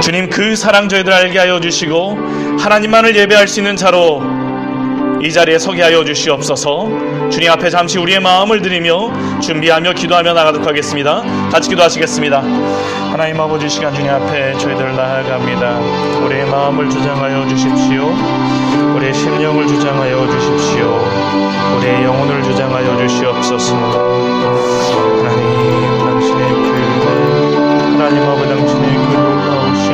주님, 그 사랑 저희들 알게 하여 주시고 하나님만을 예배할 수 있는 자로 이 자리에 서게 하여 주시옵소서. 주님 앞에 잠시 우리의 마음을 드리며 준비하며 기도하며 나가도록 하겠습니다. 같이 기도하시겠습니다. 하나님 아버지, 시간 주님 앞에 저희들 나아갑니다. 우리의 마음을 주장하여 주십시오. 우리의 심령을 주장하여 주십시오. 우리의 영혼을 주장하여 주시옵소서. 하나님, 당신의 그 하나님 아버지, 당신의 그 놀라우심,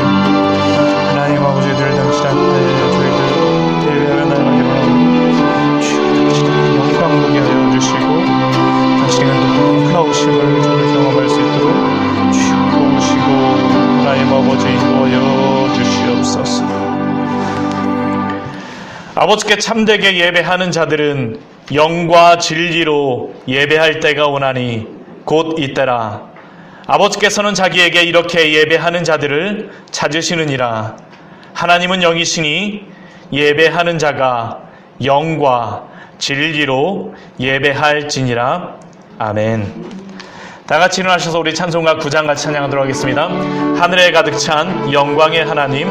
하나님 아버지들 당신 앞에 저희들 예배하며 나가게 바랍니다. 주여, 당신의 영광 보게 하여 주시고 당신의 놀라우심을 저를 경험할 수 있도록 주여 도우시고 하나님 아버지 인도하여 주시옵소서. 아버지께 참되게 예배하는 자들은 영과 진리로 예배할 때가 오나니 곧 이때라. 아버지께서는 자기에게 이렇게 예배하는 자들을 찾으시느니라. 하나님은 영이시니 예배하는 자가 영과 진리로 예배할지니라. 아멘. 다같이 일어나셔서 우리 찬송가 9장 같이 찬양하도록 하겠습니다. 하늘에 가득 찬 영광의 하나님.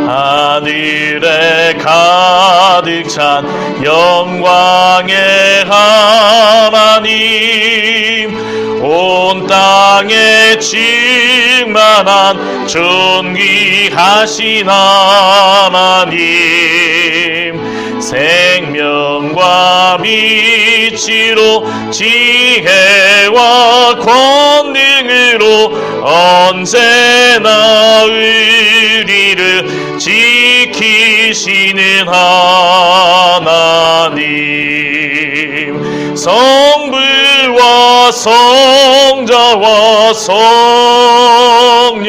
하늘에 가득 찬 영광의 하나님, 온 땅에 충만한 존귀하신 하나님, 생명과 빛으로 지혜와 권능으로 언제나 우리를 지키시는 하나님, 성부와 성자와 성령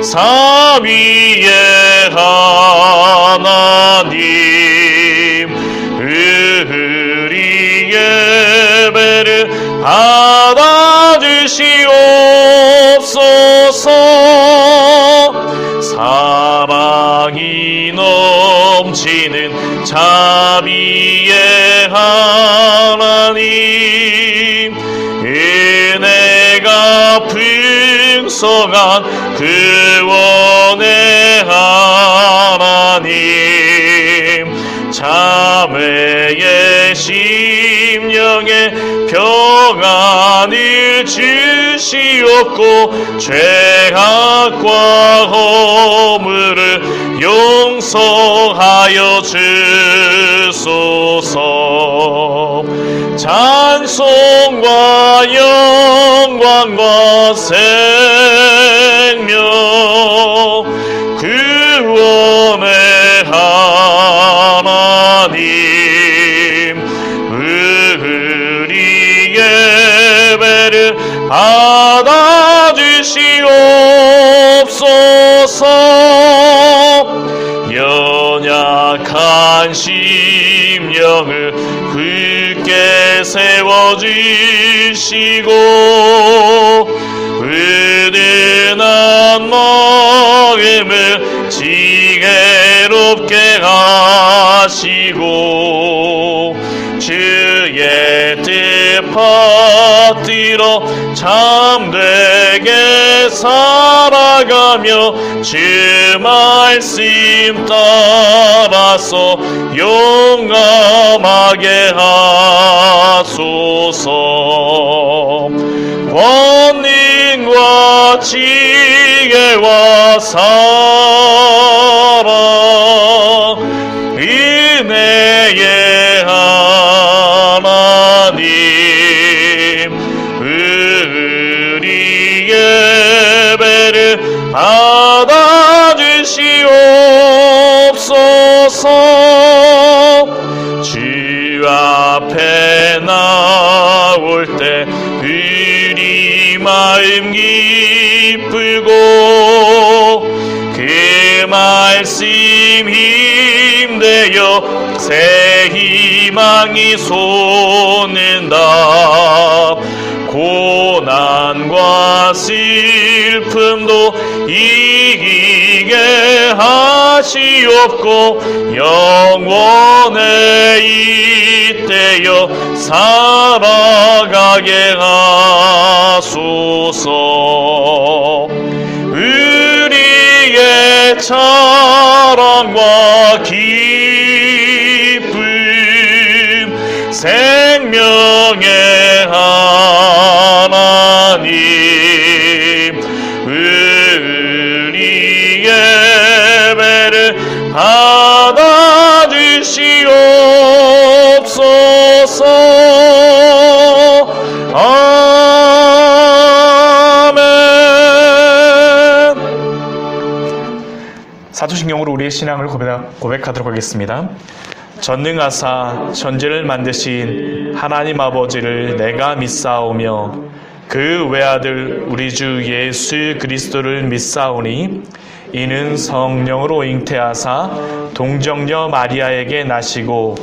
삼위의 하나님, 우리 예배를 받아주시옵소서. 사랑이 넘치는 자비의 하나님, 은혜가 풍성한 구원의 하나님, 자매의 심령에 평안을 주시옵고 죄악과 허물을 용서하여 주소서. 찬송과 영광과 생명 구원의 하나님, 우리 예배를 받아주시옵소서. 연약한 심령을 굳게 세워주시고 은은한 마음을 지혜롭게 하시고 주의 뜻 받들어 참되게 살아가며 주 말씀 따라서 용감하게 하소서. 권능과 지혜와 사랑 은혜의 하나님, 우리 예배를 받아주시옵소서. 주 앞에 나올 때 우리 마음 기쁘고 그 말씀 힘되어 새 희망이 솟는다. 고난과 슬픔도 이기게 하시 것이 없고 영원에 잇대어 살아가게 하소서. 우리의 자랑과 기쁨 생명의 하나님, 우리의 예배를 받아주시옵소서. 아멘. 사도신경으로 우리의 신앙을 고백하도록 하겠습니다. 전능하사 천지를 만드신 하나님 아버지를 내가 믿사오며 그 외아들 우리 주 예수 그리스도를 믿사오니 이는 성령으로 잉태하사 동정녀 마리아에게 나시고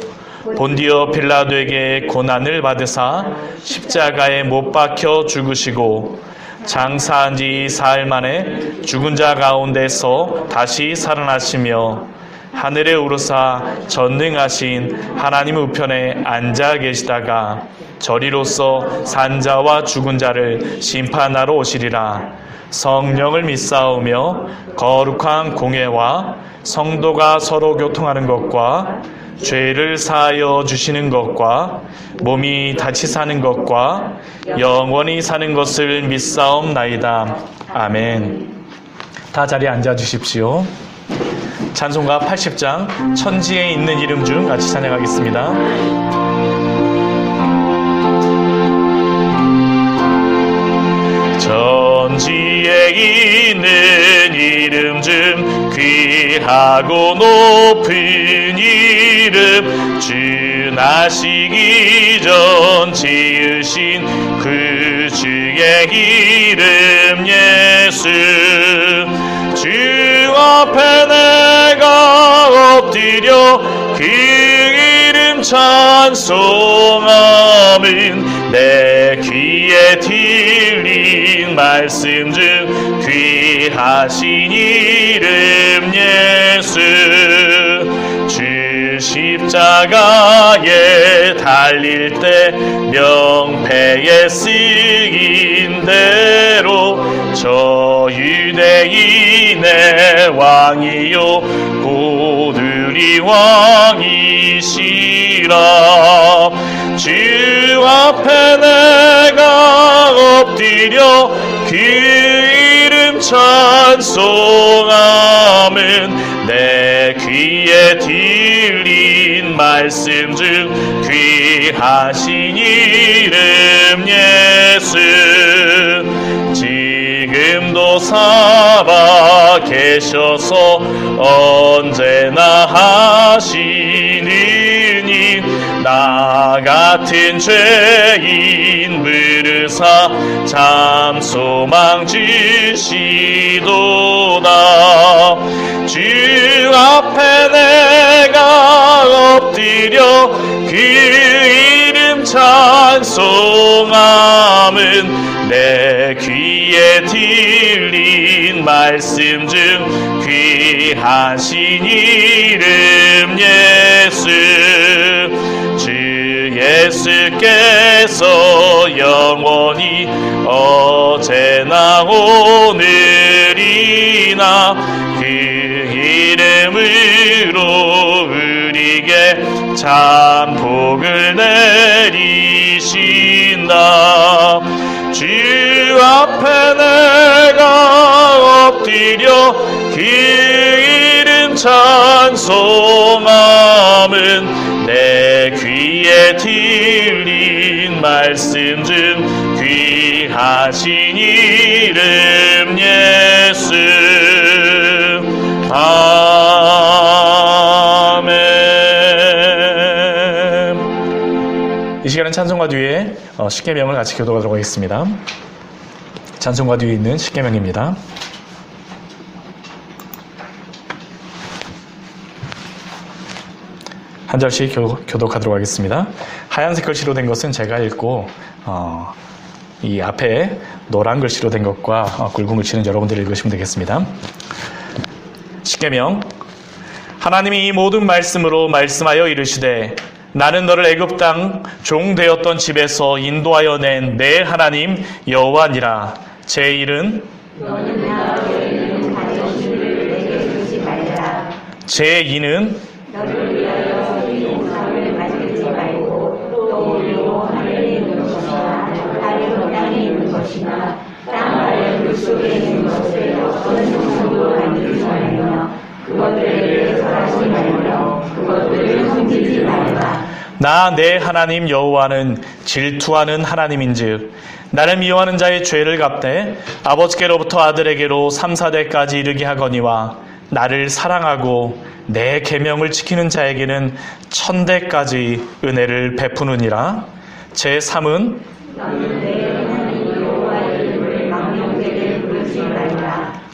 본디오 빌라도에게 고난을 받으사 십자가에 못 박혀 죽으시고 장사한 지 사흘 만에 죽은 자 가운데서 다시 살아나시며 하늘에 오르사 전능하신 하나님 우편에 앉아 계시다가 저리로서 산자와 죽은 자를 심판하러 오시리라. 성령을 믿사오며 거룩한 공회와 성도가 서로 교통하는 것과 죄를 사하여 주시는 것과 몸이 다시 사는 것과 영원히 사는 것을 믿사옵나이다. 아멘. 다 자리에 앉아 주십시오. 찬송가 80장 천지에 있는 이름 중 같이 찬양하겠습니다. 천지에 있는 이름 중 귀하고 높은 이름, 주 나시기 전 지으신 그 주의 이름 예수. 주 앞에 내가 엎드려 그 이름 찬송함은 내 귀에 들린 말씀 중 귀하신 이름 예수. 주 십자가에 달릴 때 명패에 쓰인 대로 저 유대인의 왕이요 곧 우리 왕이시라. 주 앞에 내가 엎드려 그 이름 찬송함은 내 귀에 들린 말씀 중 귀하신 이름 예수. 지금도 살아 계셔서 언제나 하시는 일, 나 같은 죄인 부르사 참 소망 주시도다. 주 앞에 내가 엎드려 그 이름 찬송함은 내 귀에 들린 말씀 중 귀하신 이름 예수. 주 예수께서 영원히 어제나 오늘이나 그 이름으로 우리에게 참 복을 내리신다. 주 앞에 내가 엎드려 그 이름 찬송함은 내 귀에 들린 말씀 중 귀하신 이름 예수. 아멘. 이 시간은 찬송가 뒤에 십계명을 같이 교독하도록 하겠습니다. 찬송가 뒤에 있는 십계명입니다. 한 절씩 교독하도록 하겠습니다. 하얀색 글씨로 된 것은 제가 읽고 이 앞에 노란 글씨로 된 것과 굵은 글씨는 여러분들이 읽으시면 되겠습니다. 십계명. 하나님이 이 모든 말씀으로 말씀하여 이르시되 나는 너를 애굽 땅 종 되었던 집에서 인도하여 낸 내 하나님 여호와니라. 제1은 제2는 너를 위하여 이 용사를 만들지 말고 또 우리로 하늘에 있는 것이나 다른 땅에 있는 것이나 땅 아래 물 속에 있는 것을 어떤 형상도 만들지 말며 그것들에게 절하지 말며 그것들을 섬기지 말라. 나 내 하나님 여호와는 질투하는 하나님인즉 나를 미워하는 자의 죄를 갚되 아버지께로부터 아들에게로 3, 4대까지 이르게 하거니와 나를 사랑하고 내 계명을 지키는 자에게는 1000대까지 은혜를 베푸느니라. 제3은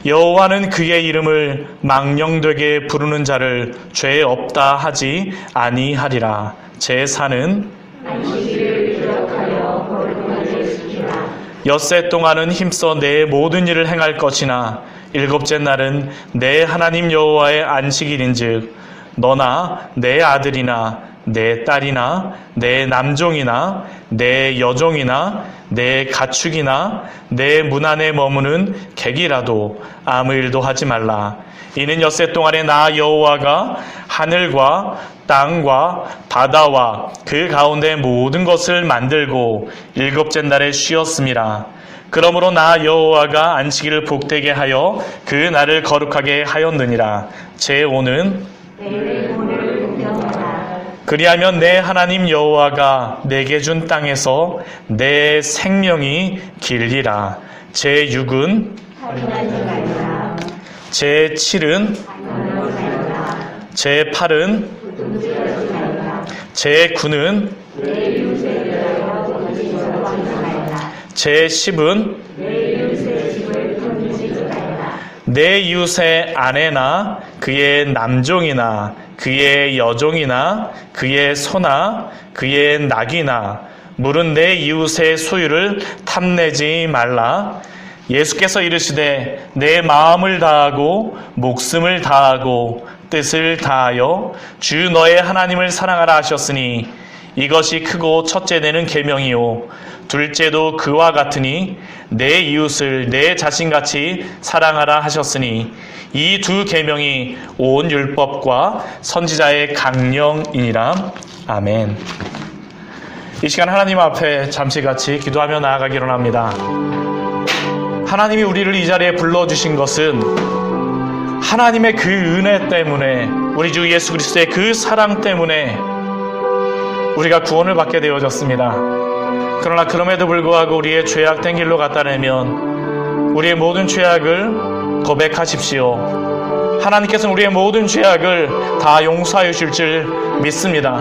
여호와는 그의 이름을 망령되게 부르는 자를 죄 없다 하지 아니하리라. 제4는 안식일을 기억하여 거룩하게 지키라. 엿새 동안은 힘써 내 모든 일을 행할 것이나 일곱째 날은 내 하나님 여호와의 안식일인즉 너나 내 아들이나 내 딸이나 내 남종이나 내 여종이나 내 가축이나 내 문 안에 머무는 객이라도 아무 일도 하지 말라. 이는 엿새 동안에 나 여호와가 하늘과 땅과 바다와 그 가운데 모든 것을 만들고 일곱째 날에 쉬었음이라. 그러므로 나 여호와가 안식일을 복되게 하여 그 날을 거룩하게 하였느니라. 제5는 그리하면 내 하나님 여호와가 내게 준 땅에서 내 생명이 길리라. 제6은 제7은 제8은 제9는 제10은 내 이웃의 아내나 그의 남종이나 그의 여종이나 그의 소나 그의 낙이나 물은 내 이웃의 소유를 탐내지 말라. 예수께서 이르시되 내 마음을 다하고 목숨을 다하고 뜻을 다하여 주 너의 하나님을 사랑하라 하셨으니 이것이 크고 첫째 내는 계명이요 둘째도 그와 같으니 내 이웃을 내 자신같이 사랑하라 하셨으니 이 두 계명이 온 율법과 선지자의 강령이니라. 아멘. 이 시간 하나님 앞에 잠시 같이 기도하며 나아가기로 합니다. 하나님이 우리를 이 자리에 불러주신 것은 하나님의 그 은혜 때문에, 우리 주 예수 그리스도의 그 사랑 때문에 우리가 구원을 받게 되어졌습니다. 그러나 그럼에도 불구하고 우리의 죄악된 길로 갔다면 우리의 모든 죄악을 고백하십시오. 하나님께서는 우리의 모든 죄악을 다 용서하여 주실 줄 믿습니다.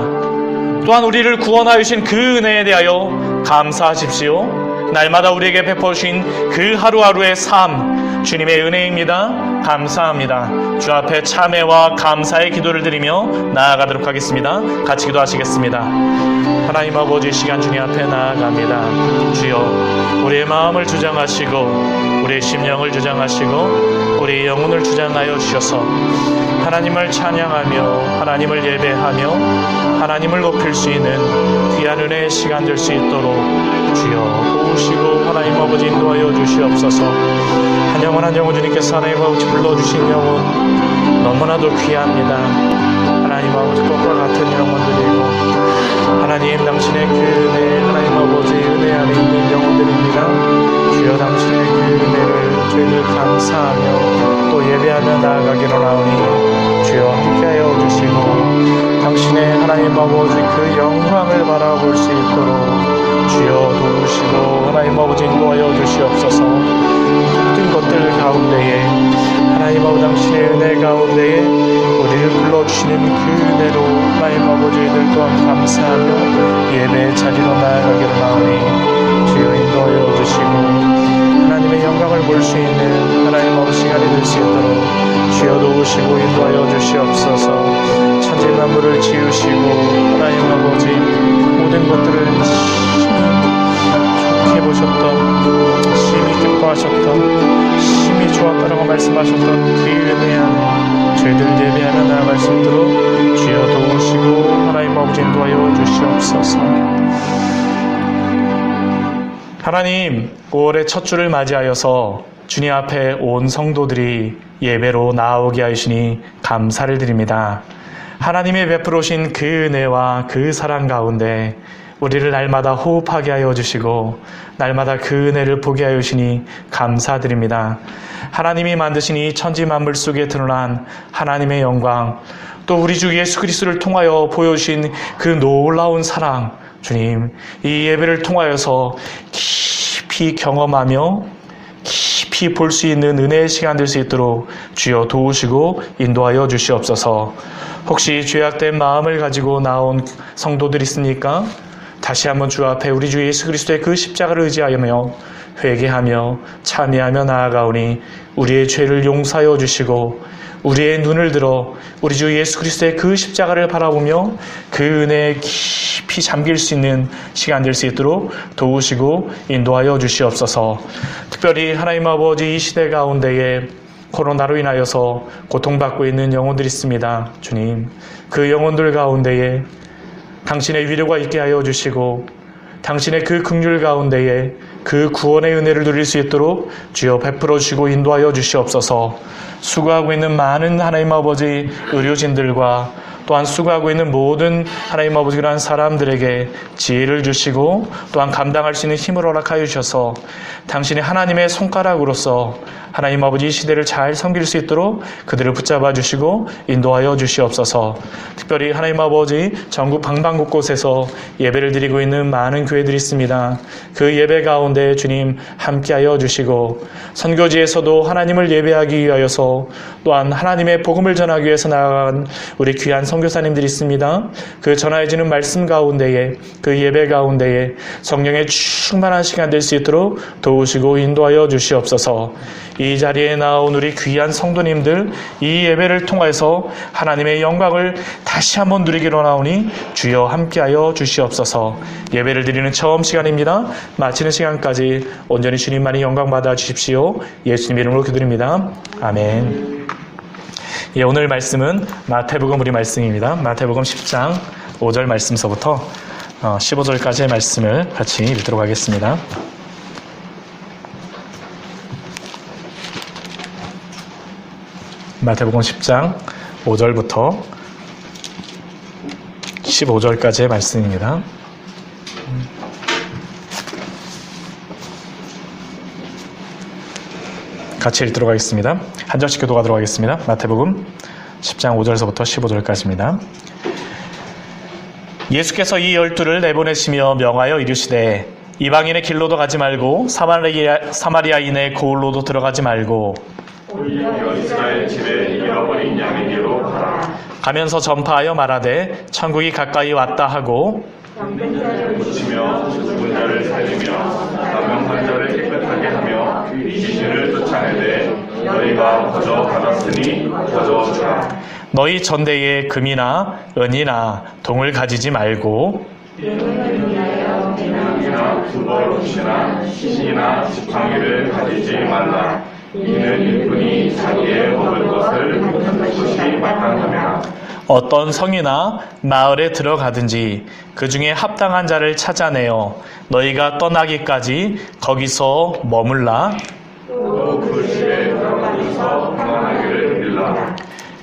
또한 우리를 구원하여 주신 그 은혜에 대하여 감사하십시오. 날마다 우리에게 베푸신 그 하루하루의 삶, 주님의 은혜입니다. 감사합니다. 주 앞에 참회와 감사의 기도를 드리며 나아가도록 하겠습니다. 같이 기도하시겠습니다. 하나님 아버지, 시간 주님 앞에 나아갑니다. 주여, 우리의 마음을 주장하시고 우리의 심령을 주장하시고 우리의 영혼을 주장하여 주셔서 하나님을 찬양하며 하나님을 예배하며 하나님을 높일 수 있는 귀한 은혜의 시간 될 수 있도록 주여 도우시고 하나님 아버지 인도하여 주시옵소서. 한 영혼 한 영혼 주님께서 하나님 아버지 불러주신 영혼 너무나도 귀합니다. 하나님 아버지 것과 같은 영혼들이고 하나님 당신의 그 은혜, 하나님 아버지 은혜 안에 있는 영혼들입니다. 주여 당신의 그 은혜를 저희들 감사하며 또 예배하며 나아가기로 나오니 주여 함께하여 주시고 당신의 하나님 아버지 그 영광을 바라볼 수 있도록 주여 도우시고 하나님 아버지 인도하여 주시옵소서. 모든 것들 가운데에 하나님 아버지 당신의 은혜 가운데에 우리를 불러주시는 그 은혜로 하나님 아버지들 또한 감사하며 예배의 자리로 나아가기로 나오니 주여 인도하여 주시고 하나님의 영광을 볼 수 있는 하나님 아버지 시간이 될 수 있도록 주여 도우시고 인도하여 주시옵소서. 천지 만물을 지으시고 하나님 아버지 모든 것들을 좋게 보셨던, 심히 기뻐하셨던, 심히 좋았다라고 말씀하셨던 그 은혜 안에 저희들 예배하며 나아갈 수 있도록 주여 도우시고 하나님 아버지 인도하여 주시옵소서. 하나님, 5월의 첫 주를 맞이하여서 주님 앞에 온 성도들이 예배로 나오게 하시니 감사를 드립니다. 하나님의 베풀어 오신 그 은혜와 그 사랑 가운데 우리를 날마다 호흡하게 하여 주시고 날마다 그 은혜를 보게 하여 주시니 감사드립니다. 하나님이 만드신 이 천지 만물 속에 드러난 하나님의 영광, 또 우리 주 예수 그리스도를 통하여 보여주신 그 놀라운 사랑, 주님, 이 예배를 통하여서 깊이 경험하며 깊이 볼 수 있는 은혜의 시간 될 수 있도록 주여 도우시고 인도하여 주시옵소서. 혹시 죄악된 마음을 가지고 나온 성도들 있습니까? 다시 한번 주 앞에 우리 주 예수 그리스도의 그 십자가를 의지하며 회개하며 참여하며 나아가오니 우리의 죄를 용서하여 주시고 우리의 눈을 들어 우리 주 예수 그리스도의 그 십자가를 바라보며 그 은혜에 깊이 잠길 수 있는 시간 될 수 있도록 도우시고 인도하여 주시옵소서. 특별히 하나님 아버지 이 시대 가운데에 코로나로 인하여서 고통받고 있는 영혼들이 있습니다. 주님, 그 영혼들 가운데에 당신의 위로가 있게 하여 주시고 당신의 그 긍휼 가운데에 그 구원의 은혜를 누릴 수 있도록 주여 베풀어 주시고 인도하여 주시옵소서. 수고하고 있는 많은 하나님 아버지 의료진들과 또한 수고하고 있는 모든 하나님 아버지 그러한 사람들에게 지혜를 주시고 또한 감당할 수 있는 힘을 허락하여 주셔서 당신이 하나님의 손가락으로서 하나님 아버지 이 시대를 잘 섬길 수 있도록 그들을 붙잡아 주시고 인도하여 주시옵소서. 특별히 하나님 아버지 전국 방방곳곳에서 예배를 드리고 있는 많은 교회들이 있습니다. 그 예배 가운데 주님 함께하여 주시고 선교지에서도 하나님을 예배하기 위하여서 또한 하나님의 복음을 전하기 위해서 나아간 우리 귀한 선교사님들이 있습니다. 그 전하여지는 말씀 가운데에 그 예배 가운데에 성령의 충만한 시간 될 수 있도록 도우시고 인도하여 주시옵소서. 이 자리에 나온 우리 귀한 성도님들 이 예배를 통해서 하나님의 영광을 다시 한번 누리기로 나오니 주여 함께하여 주시옵소서. 예배를 드리는 처음 시간입니다. 마치는 시간까지 온전히 주님만이 영광 받아 주십시오. 예수님 이름으로 기도드립니다. 아멘. 예, 오늘 말씀은 마태복음 우리 말씀입니다. 마태복음 10장 5절 말씀서부터 15절까지의 말씀을 같이 읽도록 하겠습니다. 마태복음 10장 5절부터 15절까지의 말씀입니다. 같이 읽도록 하겠습니다. 한 절씩 교도하도록 하겠습니다. 마태복음 10장 5절서부터 15절까지입니다. 예수께서 이 12를 내보내시며 명하여 이르시되 이방인의 길로도 가지 말고 사마리아인의 고을로도 들어가지 말고 오히려 이스라엘 집에 잃어버린 양에게로 가라. 가면서 전파하여 말하되 천국이 가까이 왔다 하고 병든 자를 고치며 죽은 자를 살리며 나병한 자를 깨끗하게 하며 귀신을 쫓아내되 너희가 거저 받았으니 거저 주라. 너희 전대에 금이나 은이나 동을 가지지 말고 이나 두벌 옷이나 시신이나 지팡이를 가지지 말라. 이는 일꾼이 자기의 먹을 것을 먹는 것이 마땅하며 어떤 성이나 마을에 들어가든지 그 중에 합당한 자를 찾아내어 너희가 떠나기까지 거기서 머물라. 또 그 집에 들어가서 평안하기를 빌라.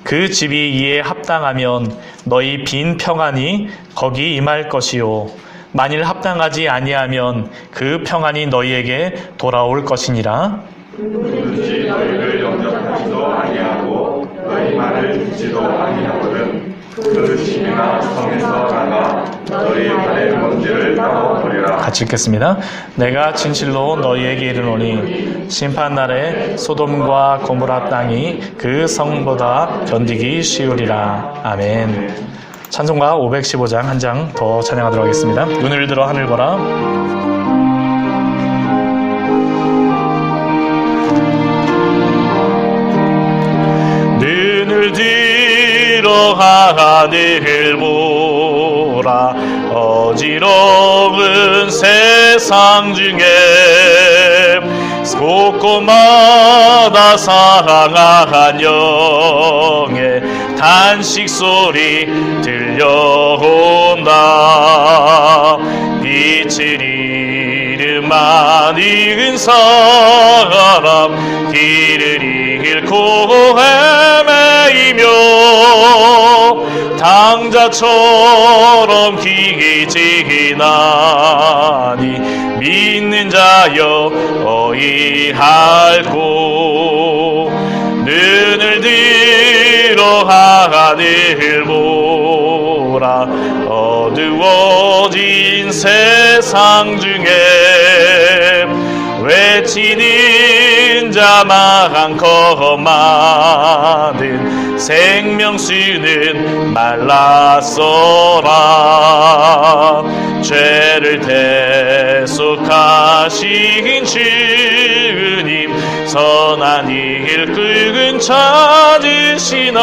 그 집이 이에 합당하면 너희 빈 평안이 거기 임할 것이요 만일 합당하지 아니하면 그 평안이 너희에게 돌아올 것이니라. 누구든지 너희를 영접하지도 아니하고 너희 말을 듣지도 아니하거든 그 집이나 성에서 나가 너희 발의 먼지를 닦아버리라. 같이 읽겠습니다. 내가 진실로 너희에게 이르노니 심판날에 소돔과 고모라 땅이 그 성보다 견디기 쉬우리라. 아멘. 찬송가 515장 한 장 더 찬양하도록 하겠습니다. 눈을 들어 하늘 보라. 눈을 들어 하늘 보라. 어지러운 세상 중에 곳곳마다 상한 영의 단식 소리 들려온다. 빛을 잃음만 익은 사람 길을 잃고 헤매이며 당자처럼 기지나니 믿는 자여 어이할꼬. 눈을 들어 하늘 보라. 어두워진 세상 중에 외치는 자 많거만은 생명수는 말랐어라. 죄를 대속하신 주님 선한 일 끄은 찾으시나.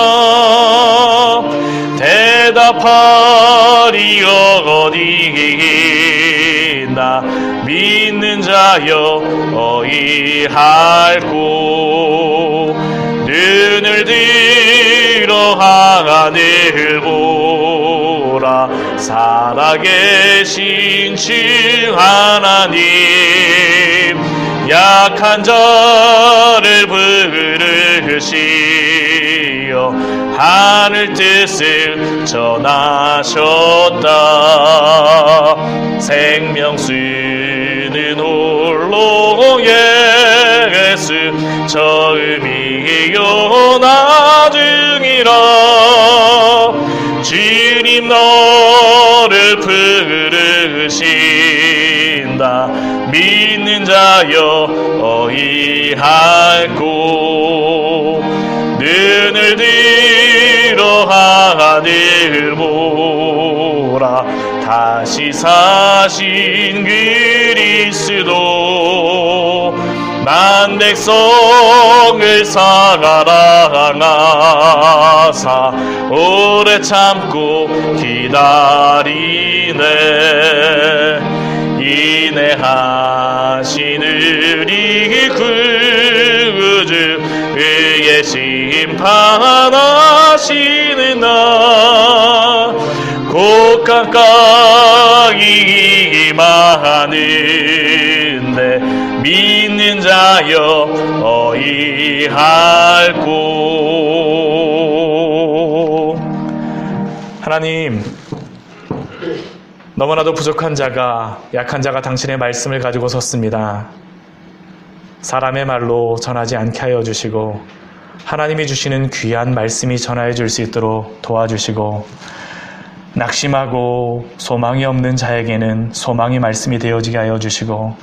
대답하리 어디 있나. 믿는 자여 어이할꼬. 눈을 들어 하늘 보라. 살아계신 주 하나님 약한 자를 부르시어 하늘 뜻을 전하셨다. 생명수는 홀로 예수 처음이요 나중이라. 주님 너를 부르신다. 믿는 자여 어이할꼬. 눈을 들어 하늘 보라. 다시 사신 그리스도 만 백성을 사랑하사 오래 참고 기다리네. 인내하신 우리 구주 의의 심판하시는 날 곧 가까이 임하는데 믿는 자여 어이할꼬. 하나님, 너무나도 부족한 자가, 약한 자가 당신의 말씀을 가지고 섰습니다. 사람의 말로 전하지 않게 하여 주시고 하나님이 주시는 귀한 말씀이 전하여 줄 수 있도록 도와주시고, 낙심하고 소망이 없는 자에게는 소망의 말씀이 되어지게 하여 주시고,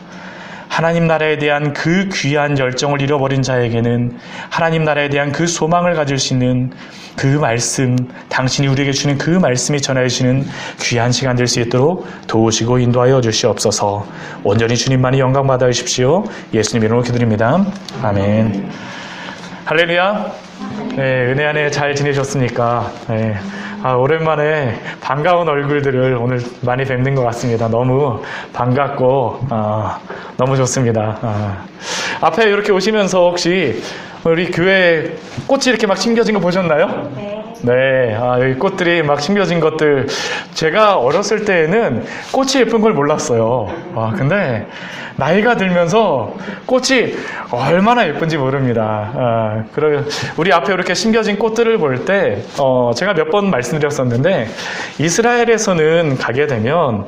하나님 나라에 대한 그 귀한 열정을 잃어버린 자에게는 하나님 나라에 대한 그 소망을 가질 수 있는 그 말씀, 당신이 우리에게 주는 그 말씀이 전하여 주시는 귀한 시간 될 수 있도록 도우시고 인도하여 주시옵소서. 온전히 주님만이 영광 받아 주십시오. 예수님 이름으로 기도드립니다. 아멘. 할렐루야. 네, 은혜 안에 잘 지내셨습니까? 네. 오랜만에 반가운 얼굴들을 오늘 많이 뵙는 것 같습니다. 너무 반갑고 너무 좋습니다. 앞에 이렇게 오시면서 혹시 우리 교회 꽃이 이렇게 막 심겨진 거 보셨나요? 네, 여기 꽃들이 막 심겨진 것들, 제가 어렸을 때에는 꽃이 예쁜 걸 몰랐어요. 근데 나이가 들면서 꽃이 얼마나 예쁜지 모릅니다. 그러면 우리 앞에 이렇게 심겨진 꽃들을 볼 때, 제가 몇 번 말씀드렸었는데, 이스라엘에서는 가게 되면,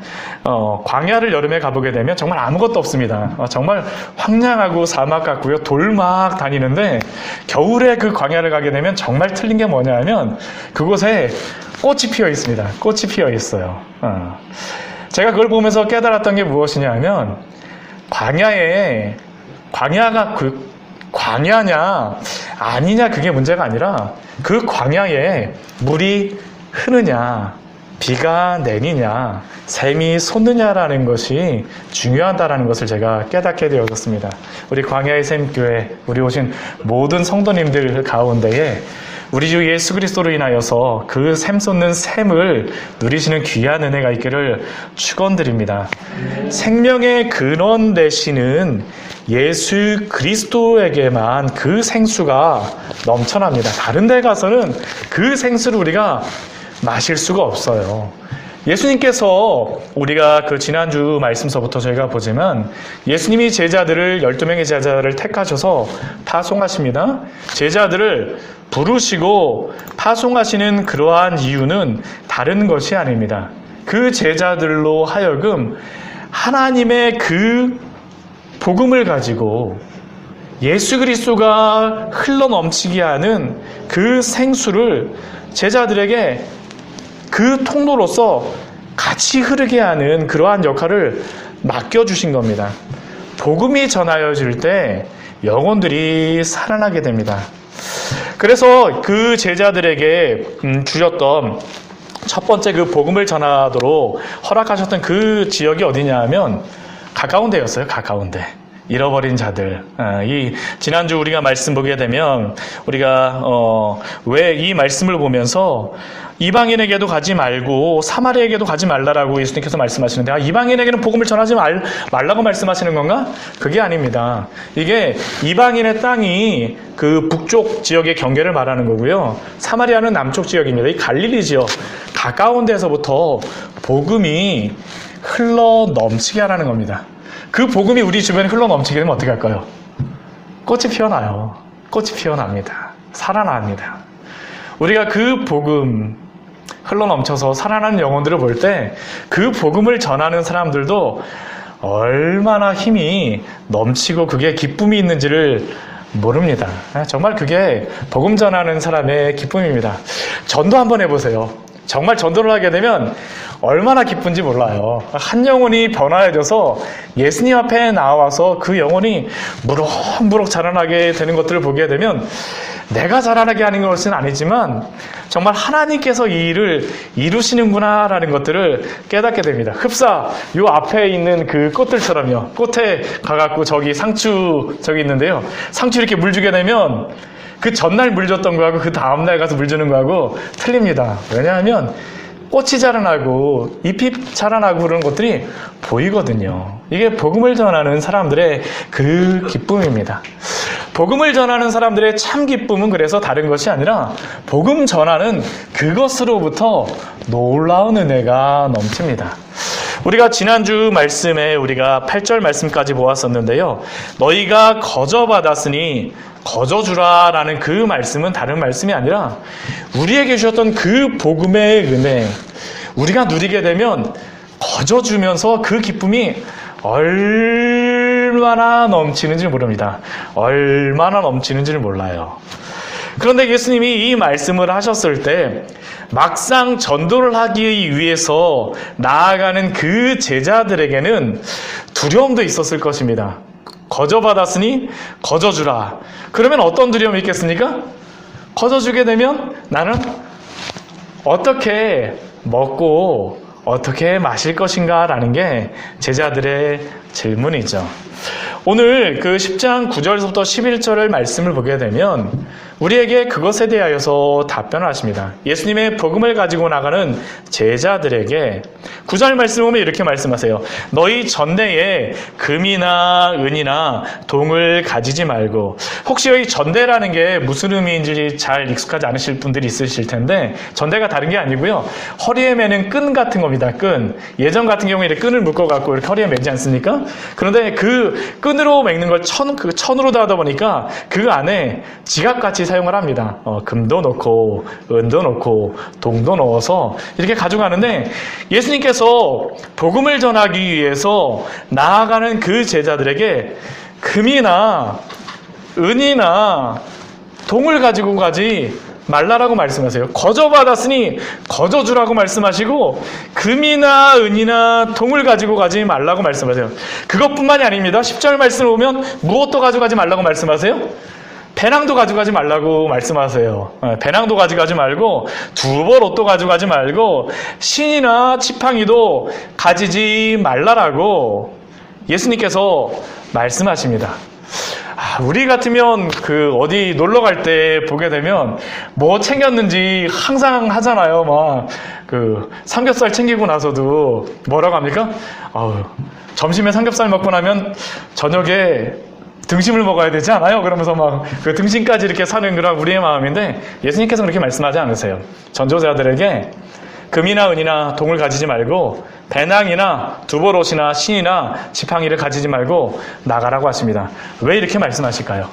광야를 여름에 가보게 되면 정말 아무것도 없습니다. 정말 황량하고 사막 같고요. 돌 막 다니는데, 겨울에 그 광야를 가게 되면 정말 틀린 게 뭐냐 하면, 그곳에 꽃이 피어 있습니다. 꽃이 피어 있어요. 제가 그걸 보면서 깨달았던 게 무엇이냐 하면, 광야가 그 광야냐 아니냐 그게 문제가 아니라 그 광야에 물이 흐르냐 비가 내리냐 샘이 솟느냐라는 것이 중요하다라는 것을 제가 깨닫게 되었습니다. 우리 광야의 샘교회, 우리 오신 모든 성도님들 가운데에 우리 주 예수 그리스도로 인하여서 그 샘 솟는 샘을 누리시는 귀한 은혜가 있기를 축원드립니다. 생명의 근원 되시는 예수 그리스도에게만 그 생수가 넘쳐납니다. 다른 데 가서는 그 생수를 우리가 마실 수가 없어요. 예수님께서 우리가 그 지난주 말씀서부터 저희가 보지만 예수님이 제자들을 12명의 제자들을 택하셔서 파송하십니다. 제자들을 부르시고 파송하시는 그러한 이유는 다른 것이 아닙니다. 그 제자들로 하여금 하나님의 그 복음을 가지고 예수 그리스도가 흘러넘치게 하는 그 생수를 제자들에게 그 통로로서 같이 흐르게 하는 그러한 역할을 맡겨주신 겁니다. 복음이 전하여질 때 영혼들이 살아나게 됩니다. 그래서 그 제자들에게 주셨던 첫 번째 그 복음을 전하도록 허락하셨던 그 지역이 어디냐 하면 가까운 데였어요. 가까운 데. 잃어버린 자들. 이 지난주 우리가 말씀 보게 되면 우리가 왜 이 말씀을 보면서 이방인에게도 가지 말고 사마리아에게도 가지 말라라고 예수님께서 말씀하시는데 이방인에게는 복음을 전하지 말라고 말씀하시는 건가? 그게 아닙니다. 이게 이방인의 땅이 그 북쪽 지역의 경계를 말하는 거고요. 사마리아는 남쪽 지역입니다. 이 갈릴리 지역 가까운 데서부터 복음이 흘러 넘치게 하라는 겁니다. 그 복음이 우리 주변에 흘러 넘치게 되면 어떻게 할까요? 꽃이 피어나요. 꽃이 피어납니다. 살아납니다. 우리가 그 복음 흘러 넘쳐서 살아나는 영혼들을 볼 때 그 복음을 전하는 사람들도 얼마나 힘이 넘치고 그게 기쁨이 있는지를 모릅니다. 정말 그게 복음 전하는 사람의 기쁨입니다. 전도 한번 해보세요. 정말 전도를 하게 되면 얼마나 기쁜지 몰라요. 한 영혼이 변화해져서 예수님 앞에 나와서 그 영혼이 무럭무럭 자라나게 되는 것들을 보게 되면 내가 자라나게 하는 것은 아니지만 정말 하나님께서 이 일을 이루시는구나라는 것들을 깨닫게 됩니다. 흡사 요 앞에 있는 그 꽃들처럼요. 꽃에 가갖고 저기 상추 저기 있는데요. 상추 이렇게 물 주게 되면 그 전날 물 줬던 거하고 그 다음날 가서 물 주는 거하고 틀립니다. 왜냐하면 꽃이 자라나고 잎이 자라나고 그런 것들이 보이거든요. 이게 복음을 전하는 사람들의 그 기쁨입니다. 복음을 전하는 사람들의 참 기쁨은 그래서 다른 것이 아니라 복음 전하는 그것으로부터 놀라운 은혜가 넘칩니다. 우리가 지난주 말씀에 우리가 8절 말씀까지 보았었는데요. 너희가 거저받았으니 거저주라 라는 그 말씀은 다른 말씀이 아니라 우리에게 주셨던 그 복음의 은혜 우리가 누리게 되면 거저주면서 그 기쁨이 얼마나 넘치는지 모릅니다. 얼마나 넘치는지를 몰라요. 그런데 예수님이 이 말씀을 하셨을 때 막상 전도를 하기 위해서 나아가는 그 제자들에게는 두려움도 있었을 것입니다. 거저받았으니 거저주라. 그러면 어떤 두려움이 있겠습니까? 거저주게 되면 나는 어떻게 먹고 어떻게 마실 것인가 라는 게 제자들의 질문이죠. 오늘 그 10장 9절에서부터 11절의 말씀을 보게 되면 우리에게 그것에 대하여서 답변을 하십니다. 예수님의 복음을 가지고 나가는 제자들에게 9절 말씀을 보면 이렇게 말씀하세요. 너희 전대에 금이나 은이나 동을 가지지 말고. 혹시 여기 전대라는 게 무슨 의미인지 잘 익숙하지 않으실 분들이 있으실 텐데 전대가 다른 게 아니고요. 허리에 매는 끈 같은 겁니다. 끈. 예전 같은 경우에 이렇게 끈을 묶어갖고 이렇게 허리에 매지 않습니까? 그런데 그 끈으로 매는 걸 천으로 하다 보니까 그 안에 지갑같이 사용을 합니다. 금도 넣고 은도 넣고 동도 넣어서 이렇게 가져가는데 예수님께서 복음을 전하기 위해서 나아가는 그 제자들에게 금이나 은이나 동을 가지고 가지 말라라고 말씀하세요. 거저받았으니 거저주라고 말씀하시고 금이나 은이나 동을 가지고 가지 말라고 말씀하세요. 그것뿐만이 아닙니다. 10절 말씀을 보면 무엇도 가져가지 말라고 말씀하세요. 배낭도 가져가지 말라고 말씀하세요. 배낭도 가져가지 말고 두벌 옷도 가져가지 말고 신이나 지팡이도 가지지 말라라고 예수님께서 말씀하십니다. 우리 같으면 어디 놀러 갈 때 보게 되면 뭐 챙겼는지 항상 하잖아요. 막 삼겹살 챙기고 나서도 뭐라고 합니까? 점심에 삼겹살 먹고 나면 저녁에 등심을 먹어야 되지 않아요? 그러면서 막 등심까지 이렇게 사는 그런 우리의 마음인데, 예수님께서 그렇게 말씀하지 않으세요. 전도자들에게 금이나 은이나 동을 가지지 말고 배낭이나 두보롯이나 신이나 지팡이를 가지지 말고 나가라고 하십니다. 왜 이렇게 말씀하실까요?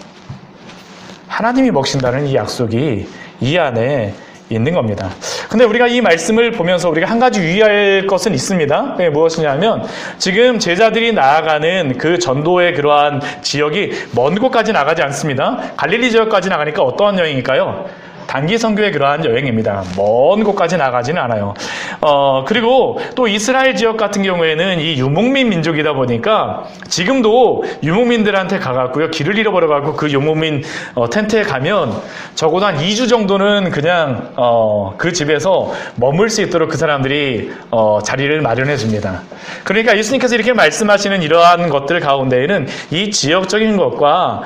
하나님이 먹신다는 이 약속이 이 안에 있는 겁니다. 근데 우리가 이 말씀을 보면서 우리가 한 가지 유의할 것은 있습니다. 그게 무엇이냐면, 지금 제자들이 나아가는 그 전도의 그러한 지역이 먼 곳까지 나가지 않습니다. 갈릴리 지역까지 나가니까 어떠한 여행일까요? 단기 선교의 그러한 여행입니다. 먼 곳까지 나가지는 않아요. 그리고 또 이스라엘 지역 같은 경우에는 이 유목민 민족이다 보니까 지금도 유목민들한테 가갖고요, 길을 잃어버려갖고 그 유목민 텐트에 가면 적어도 한 2주 정도는 그냥 그 집에서 머물 수 있도록 그 사람들이 자리를 마련해 줍니다. 그러니까 예수님께서 이렇게 말씀하시는 이러한 것들 가운데에는 이 지역적인 것과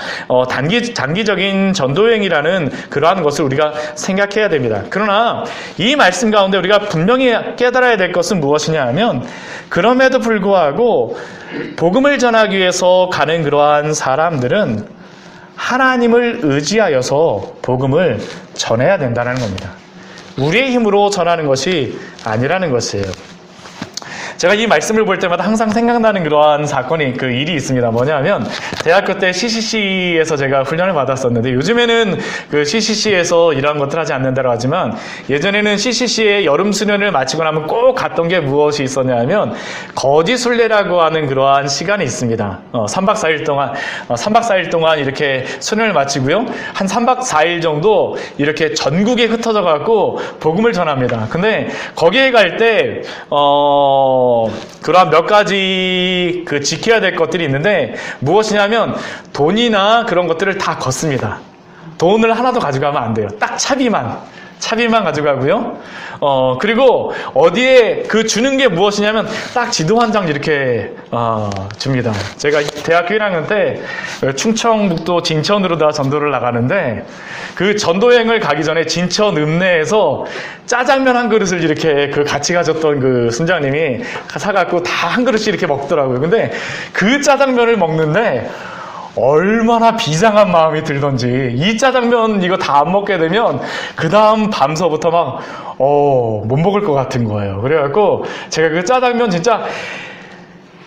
단기적인 전도여행이라는 그러한 것을 우리가 생각해야 됩니다. 그러나 이 말씀 가운데 우리가 분명히 깨달아야 될 것은 무엇이냐 하면, 그럼에도 불구하고 복음을 전하기 위해서 가는 그러한 사람들은 하나님을 의지하여서 복음을 전해야 된다는 겁니다. 우리의 힘으로 전하는 것이 아니라는 것이에요. 제가 이 말씀을 볼 때마다 항상 생각나는 그러한 사건이, 일이 있습니다. 뭐냐면, 대학교 때 CCC에서 제가 훈련을 받았었는데, 요즘에는 CCC에서 이러한 것들 하지 않는다고 하지만, 예전에는 CCC의 여름 수련을 마치고 나면 꼭 갔던 게 무엇이 있었냐면, 거지순례라고 하는 그러한 시간이 있습니다. 3박 4일 동안 이렇게 수련을 마치고요, 한 3박 4일 정도 이렇게 전국에 흩어져 갖고 복음을 전합니다. 근데 거기에 갈 때, 그러한 몇 가지 지켜야 될 것들이 있는데, 무엇이냐면 돈이나 그런 것들을 다 걷습니다. 돈을 하나도 가져가면 안 돼요. 딱 차비만 가져가고요. 그리고 어디에 주는 게 무엇이냐면 딱 지도 한 장 이렇게 줍니다. 제가 대학교 1학년 때 충청북도 진천으로 다 전도를 나가는데, 그 전도여행을 가기 전에 진천 읍내에서 짜장면 한 그릇을 이렇게 같이 가졌던 그 순장님이 사갖고 다 한 그릇씩 이렇게 먹더라고요. 근데 그 짜장면을 먹는데 얼마나 비장한 마음이 들던지, 이 짜장면 이거 다 안 먹게 되면 그 다음 밤서부터 막 못 먹을 것 같은 거예요. 그래갖고 제가 그 짜장면 진짜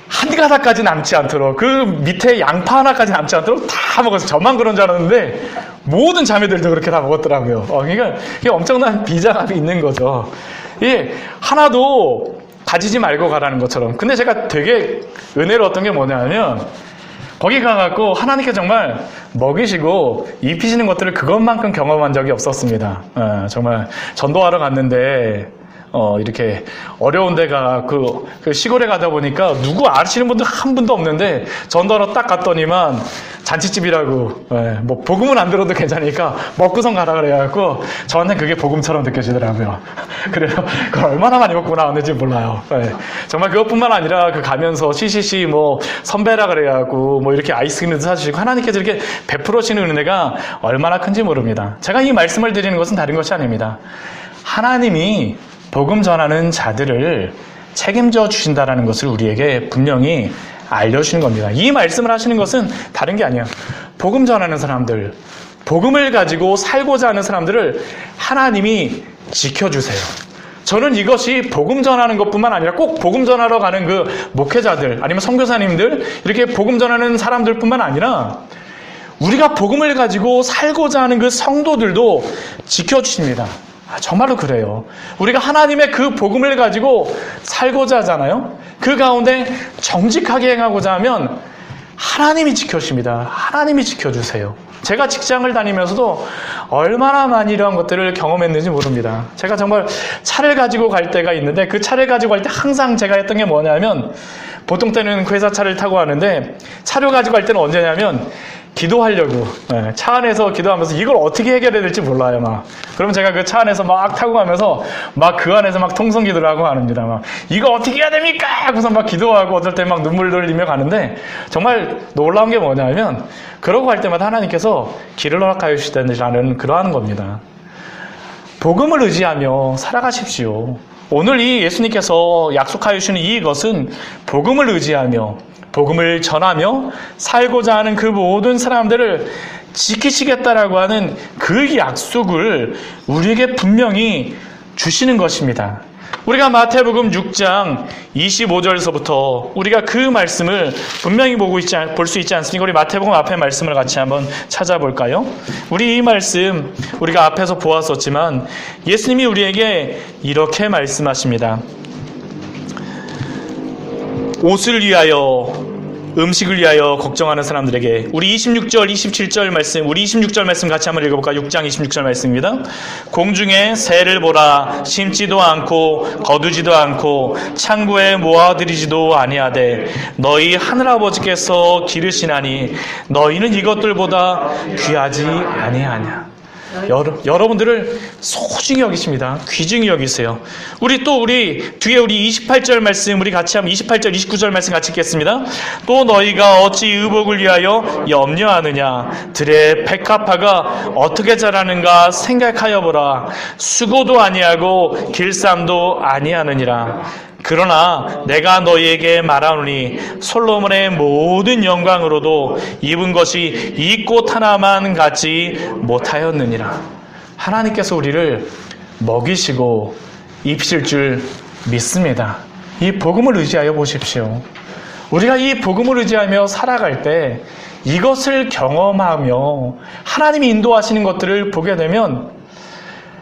한 가닥까지 남지 않도록, 그 밑에 양파 하나까지 남지 않도록 다 먹었어요. 저만 그런 줄 알았는데 모든 자매들도 그렇게 다 먹었더라고요. 그러니까 이게 엄청난 비장함이 있는 거죠. 이게 하나도 가지지 말고 가라는 것처럼. 근데 제가 되게 은혜로웠던 게 뭐냐면, 거기 가갖고 하나님께 정말 먹이시고 입히시는 것들을 그것만큼 경험한 적이 없었습니다. 정말 전도하러 갔는데 이렇게 어려운 데가 그 시골에 가다 보니까 누구 아시는 분들 한 분도 없는데, 전도하러 딱 갔더니만 잔치집이라고, 뭐 복음은 안 들어도 괜찮으니까 먹고선 가라 그래갖고 저한테 그게 복음처럼 느껴지더라고요. 그래서 그걸 얼마나 많이 먹고 나왔는지 몰라요. 정말 그것뿐만 아니라 가면서 CCC 뭐 선배라 그래갖고 뭐 이렇게 아이스크림도 사주시고 하나님께서 이렇게 베풀어주시는 은혜가 얼마나 큰지 모릅니다. 제가 이 말씀을 드리는 것은 다른 것이 아닙니다. 하나님이 복음 전하는 자들을 책임져 주신다라는 것을 우리에게 분명히 알려주시는 겁니다. 이 말씀을 하시는 것은 다른 게 아니에요. 복음 전하는 사람들, 복음을 가지고 살고자 하는 사람들을 하나님이 지켜주세요. 저는 이것이 복음 전하는 것뿐만 아니라 꼭 복음 전하러 가는 그 목회자들, 아니면 선교사님들, 이렇게 복음 전하는 사람들뿐만 아니라 우리가 복음을 가지고 살고자 하는 그 성도들도 지켜주십니다. 정말로 그래요. 우리가 하나님의 그 복음을 가지고 살고자 하잖아요. 그 가운데 정직하게 행하고자 하면 하나님이 지켜주십니다. 하나님이 지켜주세요. 제가 직장을 다니면서도 얼마나 많이 이러한 것들을 경험했는지 모릅니다. 제가 정말 차를 가지고 갈 때가 있는데, 그 차를 가지고 갈 때 항상 제가 했던 게 뭐냐면, 보통 때는 회사차를 타고 가는데 차를 가지고 갈 때는 언제냐면 기도하려고 차 안에서 기도하면서 이걸 어떻게 해결해야 될지 몰라요. 막 그럼 제가 그 차 안에서 막 타고 가면서 막 그 안에서 막 통성 기도를 하고 가는니다. 막 이거 어떻게 해야 됩니까? 하고서 막 기도하고 어떨 때 막 눈물 흘리며 가는데 정말 놀라운 게 뭐냐면 그러고 갈 때마다 하나님께서 길을 허락하여 주시다는 그러한 겁니다. 복음을 의지하며 살아가십시오. 오늘 이 예수님께서 약속하여 주시는 이것은 복음을 의지하며 복음을 전하며 살고자 하는 그 모든 사람들을 지키시겠다라고 하는 그 약속을 우리에게 분명히 주시는 것입니다. 우리가 마태복음 6장 25절에서부터 우리가 그 말씀을 분명히 볼 수 있지 않습니까? 우리 마태복음 앞에 말씀을 같이 한번 찾아볼까요? 우리 이 말씀 우리가 앞에서 보았었지만 예수님이 우리에게 이렇게 말씀하십니다. 옷을 위하여 음식을 위하여 걱정하는 사람들에게 우리 26절, 27절 말씀, 우리 26절 말씀 같이 한번 읽어볼까요? 6장 26절 말씀입니다. 공중에 새를 보라. 심지도 않고 거두지도 않고 창고에 모아들이지도 아니하되 너희 하늘아버지께서 기르시나니 너희는 이것들보다 귀하지 아니하냐. 여러분들을 소중히 여기십니다. 귀중히 여기세요. 우리 뒤에 우리 28절 말씀 우리 같이 한번 28절 29절 말씀 같이 읽겠습니다. 또 너희가 어찌 의복을 위하여 염려하느냐. 들의 백합화가 어떻게 자라는가 생각하여 보라. 수고도 아니하고 길쌈도 아니하느니라. 그러나 내가 너희에게 말하노니 솔로몬의 모든 영광으로도 입은 것이 이 꽃 하나만 갖지 못하였느니라. 하나님께서 우리를 먹이시고 입히실 줄 믿습니다. 이 복음을 의지하여 보십시오. 우리가 이 복음을 의지하며 살아갈 때 이것을 경험하며 하나님이 인도하시는 것들을 보게 되면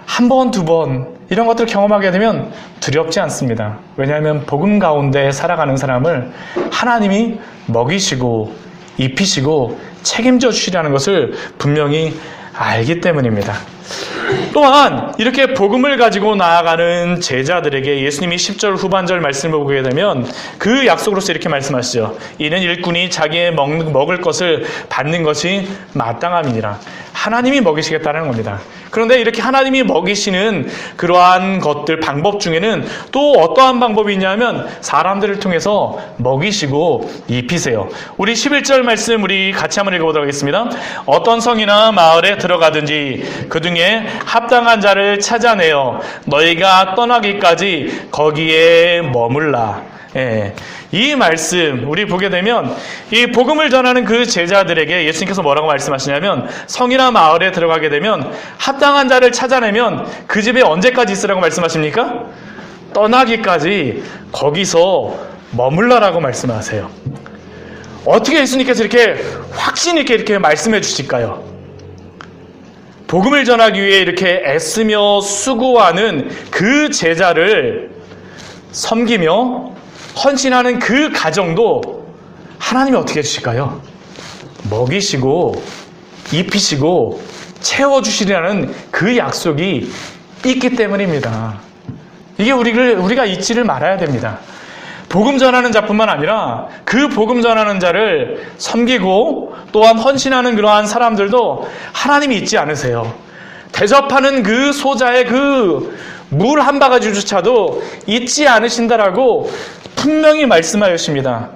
한 번, 두 번 이런 것들을 경험하게 되면 두렵지 않습니다. 왜냐하면 복음 가운데 살아가는 사람을 하나님이 먹이시고 입히시고 책임져 주시라는 것을 분명히 알기 때문입니다. 또한 이렇게 복음을 가지고 나아가는 제자들에게 예수님이 10절 후반절 말씀을 보게 되면 그 약속으로서 이렇게 말씀하시죠. 이는 일꾼이 자기의 먹을 것을 받는 것이 마땅함이니라. 하나님이 먹이시겠다는 겁니다. 그런데 이렇게 하나님이 먹이시는 그러한 것들 방법 중에는 또 어떠한 방법이 있냐면 사람들을 통해서 먹이시고 입히세요. 우리 11절 말씀 우리 같이 한번 읽어보도록 하겠습니다. 어떤 성이나 마을에 들어가든지 그 중에 합당한 자를 찾아내어 너희가 떠나기까지 거기에 머물라. 이 말씀 우리 보게 되면 이 복음을 전하는 그 제자들에게 예수님께서 뭐라고 말씀하시냐면 성이나 마을에 들어가게 되면 합당한 자를 찾아내면 그 집에 언제까지 있으라고 말씀하십니까? 떠나기까지 거기서 머물라라고 말씀하세요. 어떻게 예수님께서 이렇게 확신 있게 이렇게 말씀해 주실까요? 복음을 전하기 위해 이렇게 애쓰며 수고하는 그 제자를 섬기며 헌신하는 그 가정도 하나님이 어떻게 해주실까요? 먹이시고 입히시고 채워주시리라는 그 약속이 있기 때문입니다. 이게 우리가 잊지를 말아야 됩니다. 복음 전하는 자뿐만 아니라 그 복음 전하는 자를 섬기고 또한 헌신하는 그러한 사람들도 하나님이 잊지 않으세요. 대접하는 그 소자의 그 물 한 바가지조차도 잊지 않으신다라고 분명히 말씀하셨습니다.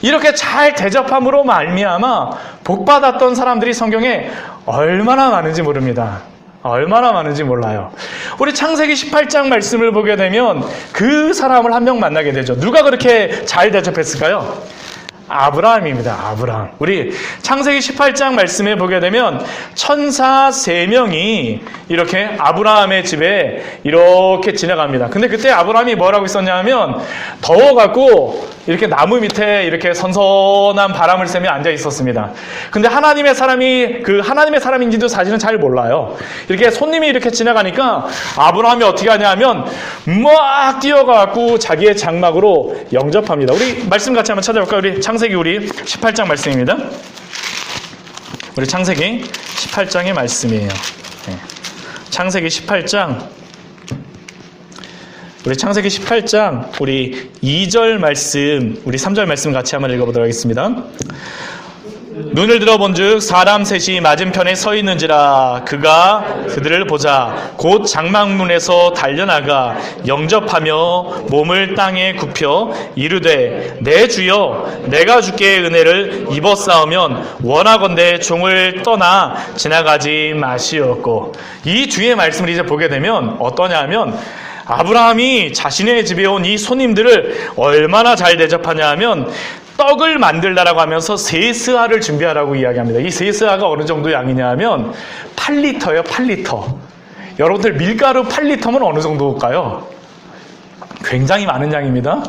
이렇게 잘 대접함으로 말미암아 복받았던 사람들이 성경에 얼마나 많은지 모릅니다. 얼마나 많은지 몰라요. 우리 창세기 18장 말씀을 보게 되면 그 사람을 한 명 만나게 되죠. 누가 그렇게 잘 대접했을까요? 아브라함입니다. 아브라함. 우리 창세기 18장 말씀에 보게 되면 천사 3명이 이렇게 아브라함의 집에 이렇게 지나갑니다. 근데 그때 아브라함이 뭐라고 있었냐 하면 더워갖고 이렇게 나무 밑에 이렇게 선선한 바람을 쐬며 앉아 있었습니다. 근데 하나님의 사람인지도 사실은 잘 몰라요. 이렇게 손님이 이렇게 지나가니까 아브라함이 어떻게 하냐 하면 막 뛰어가갖고 자기의 장막으로 영접합니다. 우리 말씀 같이 한번 찾아볼까요? 우리 창세기 우리 18장 말씀입니다. 우리 창세기 18장의 말씀이에요. 창세기 18장 우리 창세기 18장 우리 2절 말씀, 우리 3절 말씀 같이 한번 읽어보도록 하겠습니다. 눈을 들어본즉 사람 셋이 맞은편에 서 있는지라 그가 그들을 보자 곧 장막문에서 달려나가 영접하며 몸을 땅에 굽혀 이르되 내 주여 내가 주께 은혜를 입었사오면 원하건대 종을 떠나 지나가지 마시옵고. 이 뒤에 말씀을 이제 보게 되면 어떠냐 하면 아브라함이 자신의 집에 온 이 손님들을 얼마나 잘 대접하냐 하면 떡을 만들라라고 하면서 세스아를 준비하라고 이야기합니다. 이 세스아가 어느 정도 양이냐 하면 8리터예요. 8리터. 여러분들 밀가루 8리터면 어느 정도일까요? 굉장히 많은 양입니다.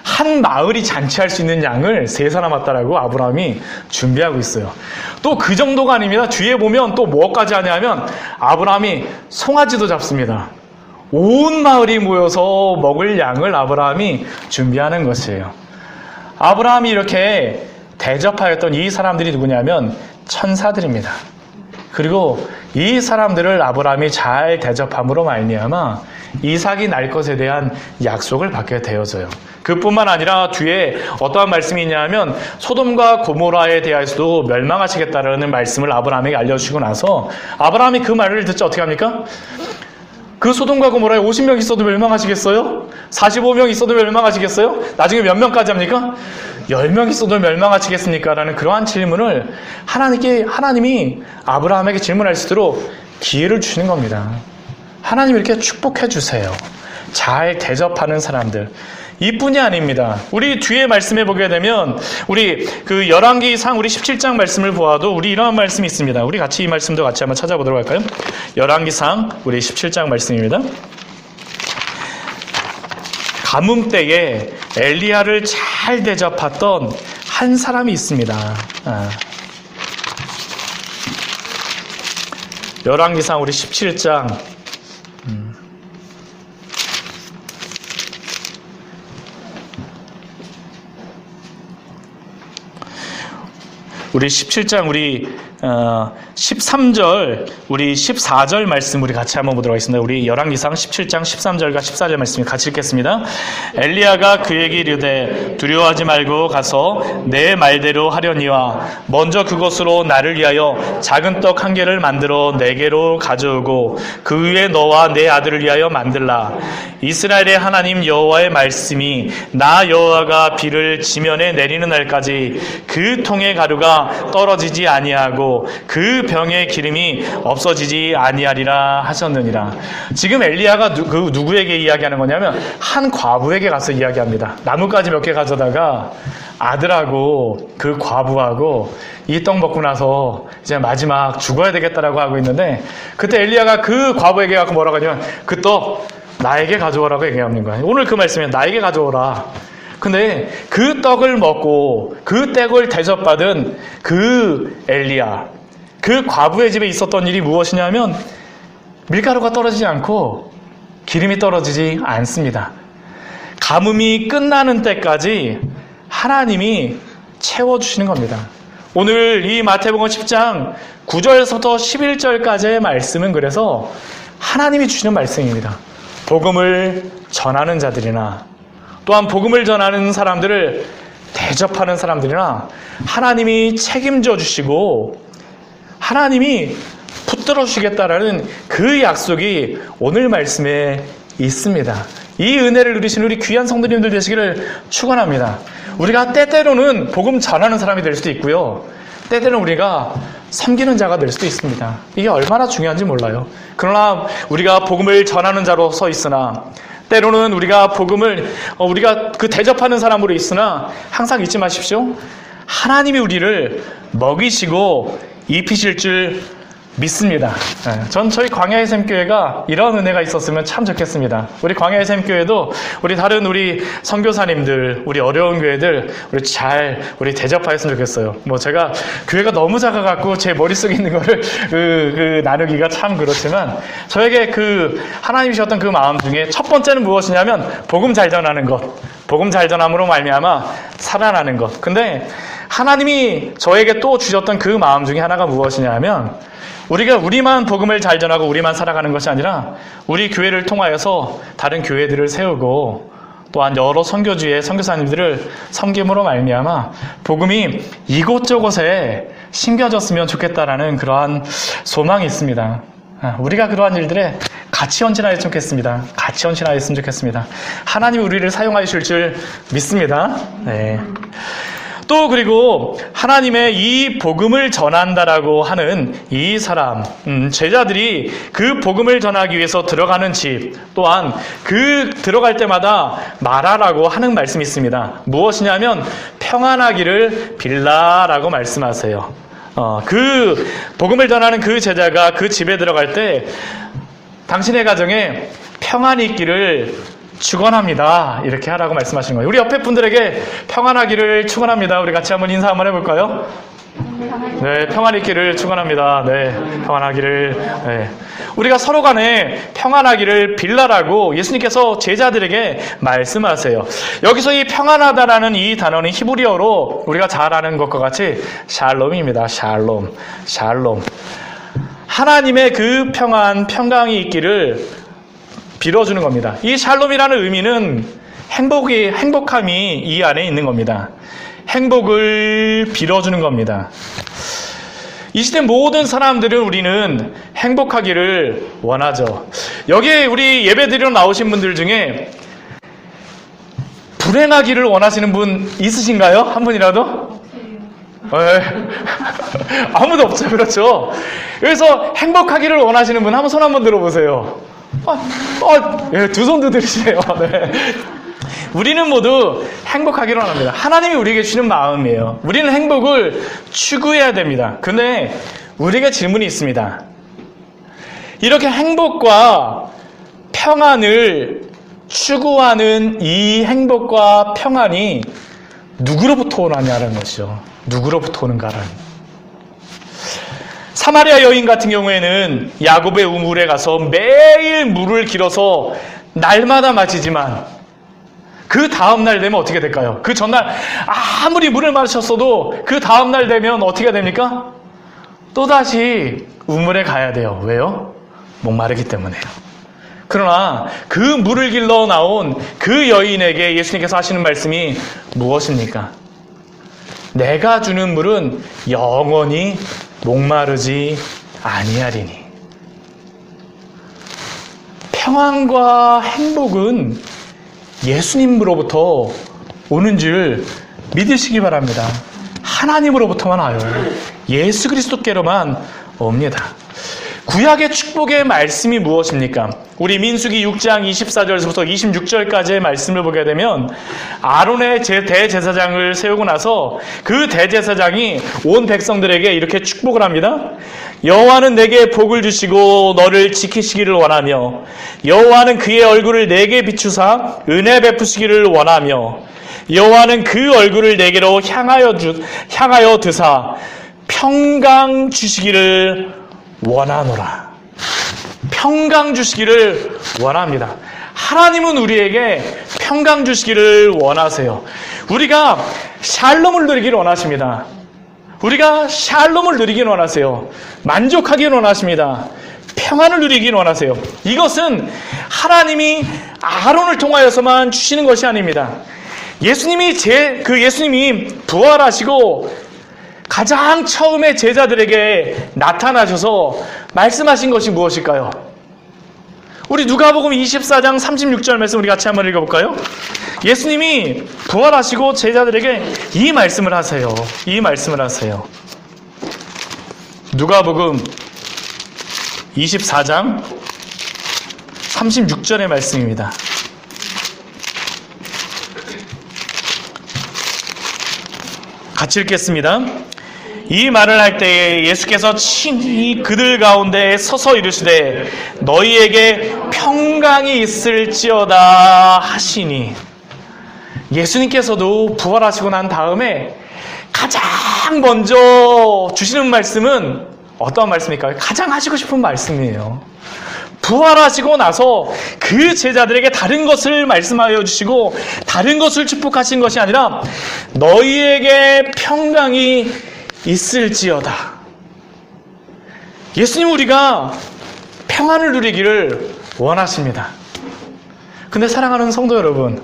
한 마을이 잔치할 수 있는 양을 세사 남았다라고 아브라함이 준비하고 있어요. 또 그 정도가 아닙니다. 뒤에 보면 또 뭐까지 하냐면 아브라함이 송아지도 잡습니다. 온 마을이 모여서 먹을 양을 아브라함이 준비하는 것이에요. 아브라함이 이렇게 대접하였던 이 사람들이 누구냐면 천사들입니다. 그리고 이 사람들을 아브라함이 잘 대접함으로 말미암아 이삭이 날 것에 대한 약속을 받게 되어져요. 그뿐만 아니라 뒤에 어떠한 말씀이 있냐면 소돔과 고모라에 대해서도 멸망하시겠다라는 말씀을 아브라함에게 알려주시고 나서 아브라함이 그 말을 듣자 어떻게 합니까? 그 소돔과 고모라에 50명 있어도 멸망하시겠어요? 45명 있어도 멸망하시겠어요? 나중에 몇 명까지 합니까? 10명 있어도 멸망하시겠습니까? 라는 그러한 질문을 하나님이 아브라함에게 질문할 수 있도록 기회를 주시는 겁니다. 하나님이 이렇게 축복해 주세요. 잘 대접하는 사람들. 이뿐이 아닙니다. 우리 뒤에 말씀해 보게 되면 우리 그 열왕기상 우리 17장 말씀을 보아도 우리 이러한 말씀이 있습니다. 우리 같이 이 말씀도 같이 한번 찾아보도록 할까요? 열왕기상 우리 17장 말씀입니다. 가뭄 때에 엘리야를 잘 대접했던 한 사람이 있습니다. 열왕기상 우리 17장 우리 17장 우리 13절 우리 14절 말씀 우리 같이 한번 보도록 하겠습니다. 우리 열왕기상 17장 13절과 14절 말씀 같이 읽겠습니다. 엘리야가 그에게 이르되 두려워하지 말고 가서 내 말대로 하려니와 먼저 그것으로 나를 위하여 작은 떡 한 개를 만들어 내게로 가져오고 그 위에 너와 내 아들을 위하여 만들라. 이스라엘의 하나님 여호와의 말씀이 나 여호와가 비를 지면에 내리는 날까지 그 통의 가루가 떨어지지 아니하고 그 병의 기름이 없어지지 아니하리라 하셨느니라. 지금 엘리야가 누구에게 이야기하는 거냐면 한 과부에게 가서 이야기합니다. 나뭇가지 몇 개 가져다가 아들하고 그 과부하고 이 떡 먹고 나서 이제 마지막 죽어야 되겠다라고 하고 있는데 그때 엘리야가 그 과부에게 가서 뭐라고 하냐면 그 떡 나에게 가져오라고 얘기하는 거예요. 오늘 그 말씀에 나에게 가져오라. 근데 그 떡을 먹고 그 떡을 대접받은 그 엘리야, 그 과부의 집에 있었던 일이 무엇이냐면 밀가루가 떨어지지 않고 기름이 떨어지지 않습니다. 가뭄이 끝나는 때까지 하나님이 채워주시는 겁니다. 오늘 이 마태복음 10장 9절에서부터 11절까지의 말씀은 그래서 하나님이 주시는 말씀입니다. 복음을 전하는 자들이나 또한 복음을 전하는 사람들을 대접하는 사람들이나 하나님이 책임져 주시고 하나님이 붙들어 주시겠다라는 그 약속이 오늘 말씀에 있습니다. 이 은혜를 누리시는 우리 귀한 성도님들 되시기를 축원합니다. 우리가 때때로는 복음 전하는 사람이 될 수도 있고요. 때때로는 우리가 섬기는 자가 될 수도 있습니다. 이게 얼마나 중요한지 몰라요. 그러나 우리가 복음을 전하는 자로 서 있으나 때로는 우리가 우리가 그 대접하는 사람으로 있으나 항상 잊지 마십시오. 하나님이 우리를 먹이시고 입히실 줄 믿습니다. 전 저희 광야의 샘교회가 이런 은혜가 있었으면 참 좋겠습니다. 우리 광야의 샘교회도 우리 다른 우리 선교사님들, 우리 어려운 교회들 우리 대접하였으면 좋겠어요. 제가 교회가 너무 작아갖고 제 머릿속에 있는 거를 나누기가 참 그렇지만 저에게 하나님이 주셨던 그 마음 중에 첫 번째는 무엇이냐면 복음 잘 전하는 것. 복음 잘 전함으로 말미암아 살아나는 것. 근데 하나님이 저에게 또 주셨던 그 마음 중에 하나가 무엇이냐 하면 우리가 우리만 복음을 잘 전하고 우리만 살아가는 것이 아니라 우리 교회를 통하여서 다른 교회들을 세우고 또한 여러 선교주의 선교사님들을 섬김으로 말미암아 복음이 이곳저곳에 심겨졌으면 좋겠다라는 그러한 소망이 있습니다. 우리가 그러한 일들에 같이 헌신하였으면 좋겠습니다. 같이 헌신하였으면 좋겠습니다. 하나님이 우리를 사용하실 줄 믿습니다. 네. 또 그리고 하나님의 이 복음을 전한다라고 하는 이 사람, 제자들이 그 복음을 전하기 위해서 들어가는 집, 또한 그 들어갈 때마다 말하라고 하는 말씀이 있습니다. 무엇이냐면 평안하기를 빌라라고 말씀하세요. 그 복음을 전하는 그 제자가 그 집에 들어갈 때 당신의 가정에 평안이 있기를 축원합니다. 이렇게 하라고 말씀하시는 거예요. 우리 옆에 분들에게 평안하기를 축원합니다. 우리 같이 한번 인사 한번 해볼까요? 네, 평안이 있기를 축원합니다. 네, 평안하기를. 네. 우리가 서로 간에 평안하기를 빌라라고 예수님께서 제자들에게 말씀하세요. 여기서 이 평안하다라는 이 단어는 히브리어로 우리가 잘 아는 것과 같이 샬롬입니다. 샬롬, 샬롬. 하나님의 그 평강이 있기를 빌어주는 겁니다. 이 샬롬이라는 의미는 행복함이 이 안에 있는 겁니다. 행복을 빌어주는 겁니다. 이 시대 모든 사람들은 우리는 행복하기를 원하죠. 여기에 우리 예배드리러 나오신 분들 중에 불행하기를 원하시는 분 있으신가요? 한 분이라도? 아무도 없죠. 그렇죠. 그래서 행복하기를 원하시는 분 한번 손 한번 들어보세요. 예, 두 손도 들으시네요. 네. 우리는 모두 행복하기를 원합니다. 하나님이 우리에게 주시는 마음이에요. 우리는 행복을 추구해야 됩니다. 근데 우리에게 질문이 있습니다. 이렇게 행복과 평안을 추구하는 이 행복과 평안이 누구로부터 오느냐는 것이죠. 누구로부터 오는가라는. 사마리아 여인 같은 경우에는 야곱의 우물에 가서 매일 물을 길어서 날마다 마시지만 그 다음날 되면 어떻게 될까요? 그 전날 아무리 물을 마셨어도 그 다음날 되면 어떻게 됩니까? 또다시 우물에 가야 돼요. 왜요? 목마르기 때문에요. 그러나 그 물을 길러 나온 그 여인에게 예수님께서 하시는 말씀이 무엇입니까? 내가 주는 물은 영원히 목마르지 아니하리니. 평안과 행복은 예수님으로부터 오는 줄 믿으시기 바랍니다. 하나님으로부터만 와요. 예수 그리스도께로만 옵니다. 구약의 축복의 말씀이 무엇입니까? 우리 민수기 6장 24절에서부터 26절까지의 말씀을 보게 되면 아론의 대제사장을 세우고 나서 그 대제사장이 온 백성들에게 이렇게 축복을 합니다. 여호와는 내게 복을 주시고 너를 지키시기를 원하며 여호와는 그의 얼굴을 내게 비추사 은혜 베푸시기를 원하며 여호와는 그 얼굴을 내게로 향하여 드사 평강 주시기를 원하노라. 평강 주시기를 원합니다. 하나님은 우리에게 평강 주시기를 원하세요. 우리가 샬롬을 누리기를 원하십니다. 우리가 샬롬을 누리기를 원하세요. 만족하기를 원하십니다. 평안을 누리기를 원하세요. 이것은 하나님이 아론을 통하여서만 주시는 것이 아닙니다. 예수님이 부활하시고 가장 처음에 제자들에게 나타나셔서 말씀하신 것이 무엇일까요? 우리 누가복음 24장 36절 말씀 우리 같이 한번 읽어볼까요? 예수님이 부활하시고 제자들에게 이 말씀을 하세요. 이 말씀을 하세요. 누가복음 24장 36절의 말씀입니다. 같이 읽겠습니다. 이 말을 할 때에 예수께서 친히 그들 가운데 서서 이르시되 너희에게 평강이 있을지어다 하시니. 예수님께서도 부활하시고 난 다음에 가장 먼저 주시는 말씀은 어떤 말씀일까요? 가장 하시고 싶은 말씀이에요. 부활하시고 나서 그 제자들에게 다른 것을 말씀하여 주시고 다른 것을 축복하신 것이 아니라 너희에게 평강이 있을지어다. 예수님 우리가 평안을 누리기를 원하십니다. 근데 사랑하는 성도 여러분,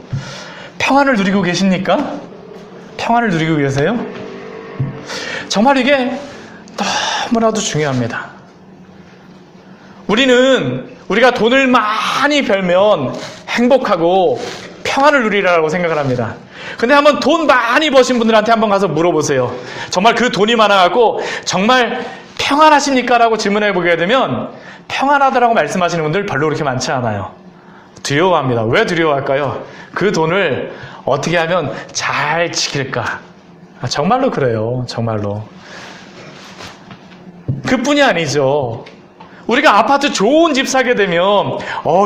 평안을 누리고 계십니까? 평안을 누리고 계세요? 정말 이게 너무나도 중요합니다. 우리가 돈을 많이 벌면 행복하고 평안을 누리라고 생각을 합니다. 근데 한번 돈 많이 버신 분들한테 한번 가서 물어보세요. 정말 그 돈이 많아갖고 정말 평안하십니까? 라고 질문해 보게 되면 평안하다라고 말씀하시는 분들 별로 그렇게 많지 않아요. 두려워합니다. 왜 두려워할까요? 그 돈을 어떻게 하면 잘 지킬까? 정말로 그래요. 정말로. 그뿐이 아니죠. 우리가 아파트 좋은 집 사게 되면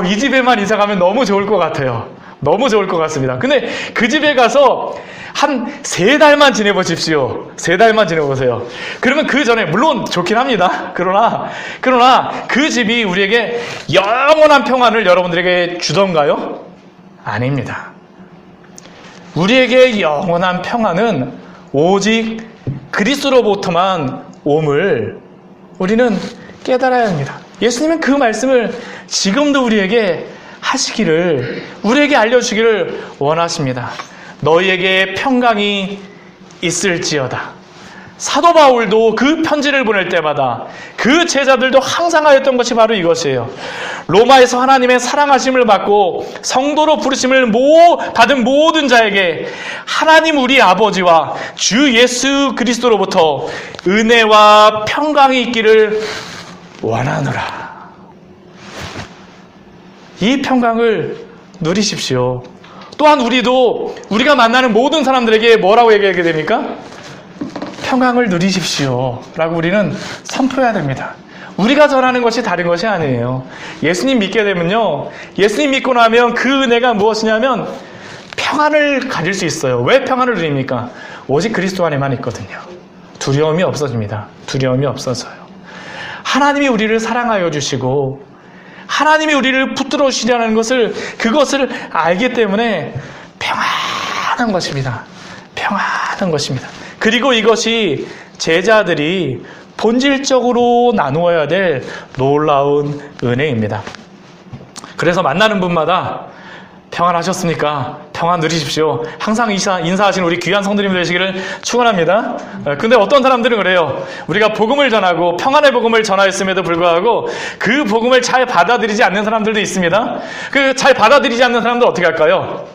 이 집에만 이사 가면 너무 좋을 것 같아요. 너무 좋을 것 같습니다. 근데 그 집에 가서 한 3달만 지내보십시오. 3달만 지내보세요. 그러면 그 전에 물론 좋긴 합니다. 그러나 그 집이 우리에게 영원한 평안을 여러분들에게 주던가요? 아닙니다. 우리에게 영원한 평안은 오직 그리스도로부터만 옴을 우리는 깨달아야 합니다. 예수님은 그 말씀을 지금도 우리에게 하시기를, 우리에게 알려주기를 원하십니다. 너희에게 평강이 있을지어다. 사도 바울도 그 편지를 보낼 때마다 그 제자들도 항상 하였던 것이 바로 이것이에요. 로마에서 하나님의 사랑하심을 받고 성도로 부르심을 받은 모든 자에게 하나님 우리 아버지와 주 예수 그리스도로부터 은혜와 평강이 있기를 원하노라. 이 평강을 누리십시오. 또한 우리가 만나는 모든 사람들에게 뭐라고 얘기하게 됩니까? 평강을 누리십시오 라고 우리는 선포해야 됩니다. 우리가 전하는 것이 다른 것이 아니에요. 예수님 믿게 되면요, 예수님 믿고 나면 그 은혜가 무엇이냐면 평안을 가질 수 있어요. 왜 평안을 누립니까? 오직 그리스도 안에만 있거든요. 두려움이 없어집니다. 두려움이 없어져요. 하나님이 우리를 사랑하여 주시고 하나님이 우리를 붙들어 주시려는 그것을 알기 때문에 평안한 것입니다. 평안한 것입니다. 그리고 이것이 제자들이 본질적으로 나누어야 될 놀라운 은혜입니다. 그래서 만나는 분마다 평안하셨습니까? 평안 누리십시오. 항상 인사하시는 우리 귀한 성도님들 되시기를 축원합니다. 근데 어떤 사람들은 그래요. 우리가 복음을 전하고 평안의 복음을 전하였음에도 불구하고 그 복음을 잘 받아들이지 않는 사람들도 있습니다. 그 잘 받아들이지 않는 사람들 어떻게 할까요?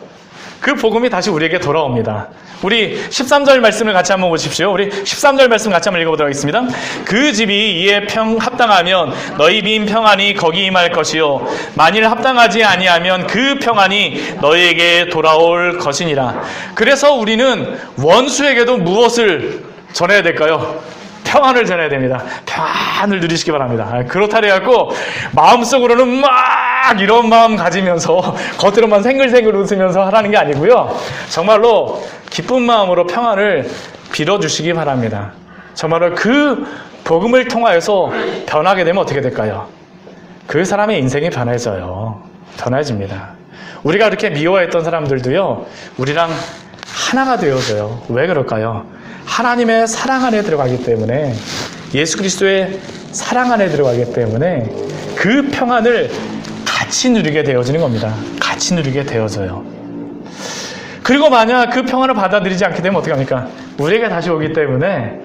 그 복음이 다시 우리에게 돌아옵니다. 우리 13절 말씀을 같이 한번 보십시오. 우리 13절 말씀 같이 한번 읽어보도록 하겠습니다. 그 집이 이에 합당하면 너희 빈 평안이 거기 임할 것이요 만일 합당하지 아니하면 그 평안이 너희에게 돌아올 것이니라. 그래서 우리는 원수에게도 무엇을 전해야 될까요? 평안을 전해야 됩니다. 평안을 누리시기 바랍니다. 그렇다 해갖고 마음속으로는 막 이런 마음 가지면서 겉으로만 생글생글 웃으면서 하라는 게 아니고요. 정말로 기쁜 마음으로 평안을 빌어주시기 바랍니다. 정말로 그 복음을 통하여서 변하게 되면 어떻게 될까요? 그 사람의 인생이 변해져요. 변해집니다. 우리가 그렇게 미워했던 사람들도요, 우리랑 하나가 되어져요. 왜 그럴까요? 하나님의 사랑 안에 들어가기 때문에, 예수 그리스도의 사랑 안에 들어가기 때문에 그 평안을 같이 누리게 되어지는 겁니다. 같이 누리게 되어져요. 그리고 만약 그 평안을 받아들이지 않게 되면 어떻게 합니까? 우리에게 다시 오기 때문에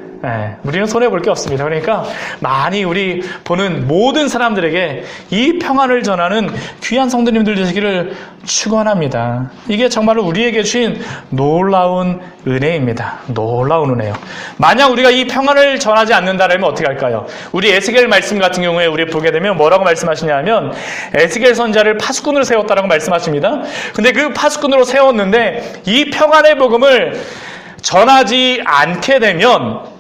우리는 손해볼 게 없습니다. 그러니까 많이 우리 보는 모든 사람들에게 이 평안을 전하는 귀한 성도님들 되시기를 축원합니다. 이게 정말로 우리에게 주신 놀라운 은혜입니다. 놀라운 은혜요. 만약 우리가 이 평안을 전하지 않는다면 어떻게 할까요? 우리 에스겔 말씀 같은 경우에 우리 보게 되면 뭐라고 말씀하시냐면 에스겔 선지자를 파수꾼으로 세웠다라고 말씀하십니다. 근데 그 파수꾼으로 세웠는데 이 평안의 복음을 전하지 않게 되면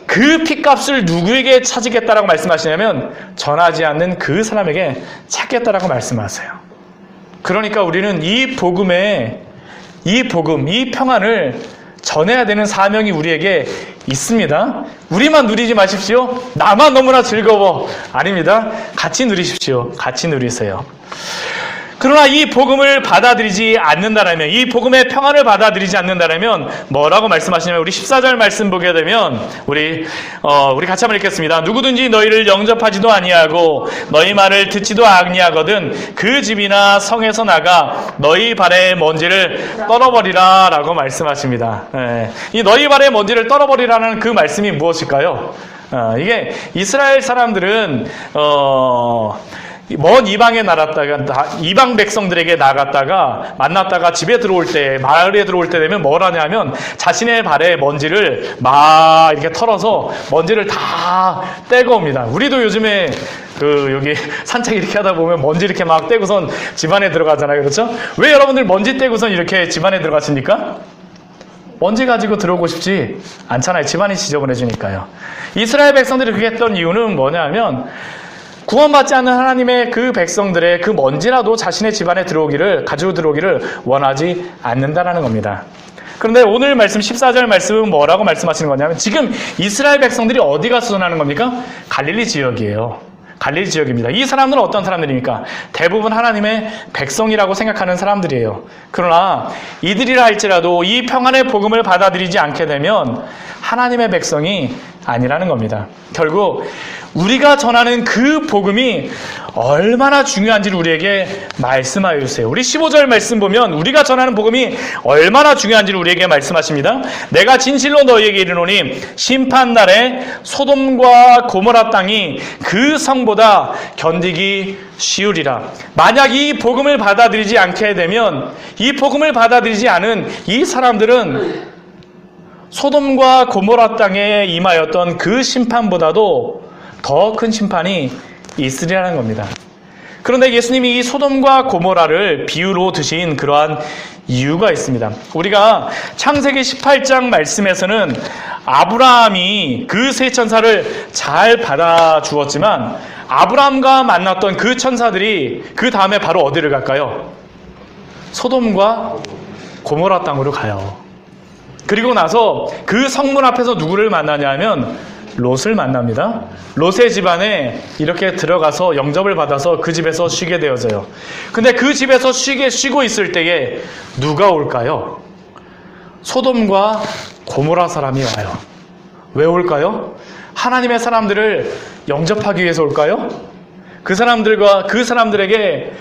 그 핏값을 누구에게 찾으겠다라고 말씀하시냐면 전하지 않는 그 사람에게 찾겠다라고 말씀하세요. 그러니까 우리는 이 복음의 이 평안을 전해야 되는 사명이 우리에게 있습니다. 우리만 누리지 마십시오. 나만 너무나 즐거워. 아닙니다. 같이 누리십시오. 같이 누리세요. 그러나 이 복음을 받아들이지 않는다라면, 이 복음의 평안을 받아들이지 않는다라면 뭐라고 말씀하시냐면, 우리 14절 말씀 보게 되면 우리 같이 한번 읽겠습니다. 누구든지 너희를 영접하지도 아니하고 너희 말을 듣지도 아니하거든 그 집이나 성에서 나가 너희 발의 먼지를 떨어버리라 라고 말씀하십니다. 이 너희 발의 먼지를 떨어버리라는 그 말씀이 무엇일까요? 이게 이스라엘 사람들은 먼 이방에 이방 백성들에게 나갔다가 만났다가 집에 들어올 때, 마을에 들어올 때 되면 뭘 하냐면 자신의 발에 먼지를 막 이렇게 털어서 먼지를 다 떼고 옵니다. 우리도 요즘에 여기 산책 이렇게 하다 보면 먼지 이렇게 막 떼고선 집 안에 들어가잖아요. 그렇죠? 왜 여러분들 먼지 떼고선 이렇게 집 안에 들어가십니까? 먼지 가지고 들어오고 싶지 않잖아요. 집안이 지저분해지니까요. 이스라엘 백성들이 그렇게 했던 이유는 뭐냐면, 구원받지 않는 하나님의 그 백성들의 그 먼지라도 자신의 집안에 가지고 들어오기를 원하지 않는다라는 겁니다. 그런데 오늘 말씀 14절 말씀은 뭐라고 말씀하시는 거냐면, 지금 이스라엘 백성들이 어디 가서 전하는 겁니까? 갈릴리 지역이에요. 갈릴리 지역입니다. 이 사람들은 어떤 사람들입니까? 대부분 하나님의 백성이라고 생각하는 사람들이에요. 그러나 이들이라 할지라도 이 평안의 복음을 받아들이지 않게 되면 하나님의 백성이 아니라는 겁니다. 결국 우리가 전하는 그 복음이 얼마나 중요한지를 우리에게 말씀하여 주세요. 우리 15절 말씀 보면 우리가 전하는 복음이 얼마나 중요한지를 우리에게 말씀하십니다. 내가 진실로 너희에게 이르노니 심판날에 소돔과 고모라 땅이 그 성보다 견디기 쉬우리라. 만약 이 복음을 받아들이지 않게 되면, 이 복음을 받아들이지 않은 이 사람들은 소돔과 고모라 땅에 임하였던 그 심판보다도 더 큰 심판이 있으리라는 겁니다. 그런데 예수님이 이 소돔과 고모라를 비유로 드신 그러한 이유가 있습니다. 우리가 창세기 18장 말씀에서는 아브라함이 그 세 천사를 잘 받아주었지만, 아브라함과 만났던 그 천사들이 그 다음에 바로 어디를 갈까요? 소돔과 고모라 땅으로 가요. 그리고 나서 그 성문 앞에서 누구를 만나냐면 롯을 만납니다. 롯의 집안에 이렇게 들어가서 영접을 받아서 그 집에서 쉬게 되어져요. 근데 그 집에서 쉬고 있을 때에 누가 올까요? 소돔과 고모라 사람이 와요. 왜 올까요? 하나님의 사람들을 영접하기 위해서 올까요? 그 사람들에게